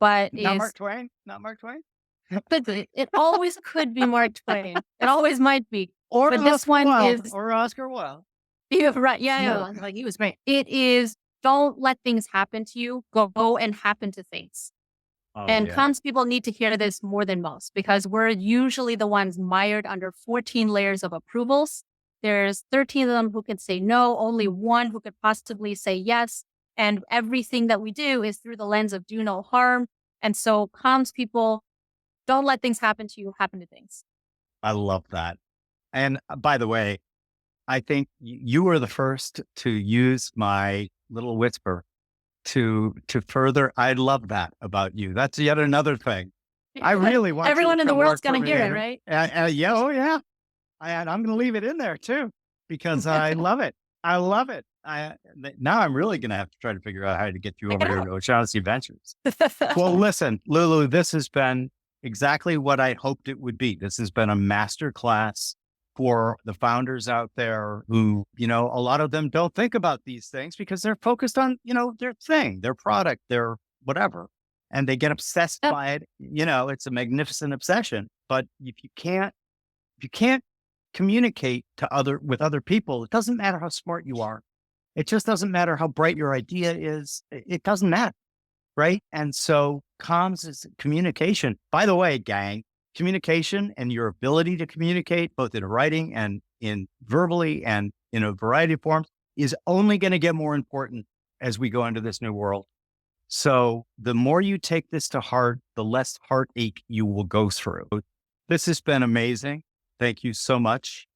but Not Mark Twain. Not Mark Twain. it always could be Mark Twain. It always might be. Or But this one is or Oscar Wilde. you're right. Yeah, Yeah. like he was great. It is, don't let things happen to you. Go and happen to things. Oh, And yeah. comms people need to hear this more than most because we're usually the ones mired under 14 layers of approvals. There's 13 of them who can say no, only one who could possibly say yes. And everything that we do is through the lens of do no harm. And so comms people, don't let things happen to you, happen to things. I love that. And by the way, I think you were the first to use my little whisper to further. I love that about you. That's yet another thing. I really want Everyone you in the come world's work for going to hear me. it, right? Yeah. Oh, yeah. And I'm going to leave it in there too, because I love it. I love it. Now I'm really going to have to try to figure out how to get you over here to O'Shaughnessy Ventures. Well, listen, Lulu, this has been exactly what I hoped it would be. This has been a masterclass for the founders out there who, a lot of them don't think about these things because they're focused on, their thing, their product, their whatever. And they get obsessed by it. It's a magnificent obsession. But if you can't communicate with other people, it doesn't matter how smart you are. It just doesn't matter how bright your idea is. It doesn't matter. Right. And so comms is communication. By the way, gang, communication and your ability to communicate both in writing and in verbally and in a variety of forms is only going to get more important as we go into this new world. So the more you take this to heart, the less heartache you will go through. This has been amazing. Thank you so much.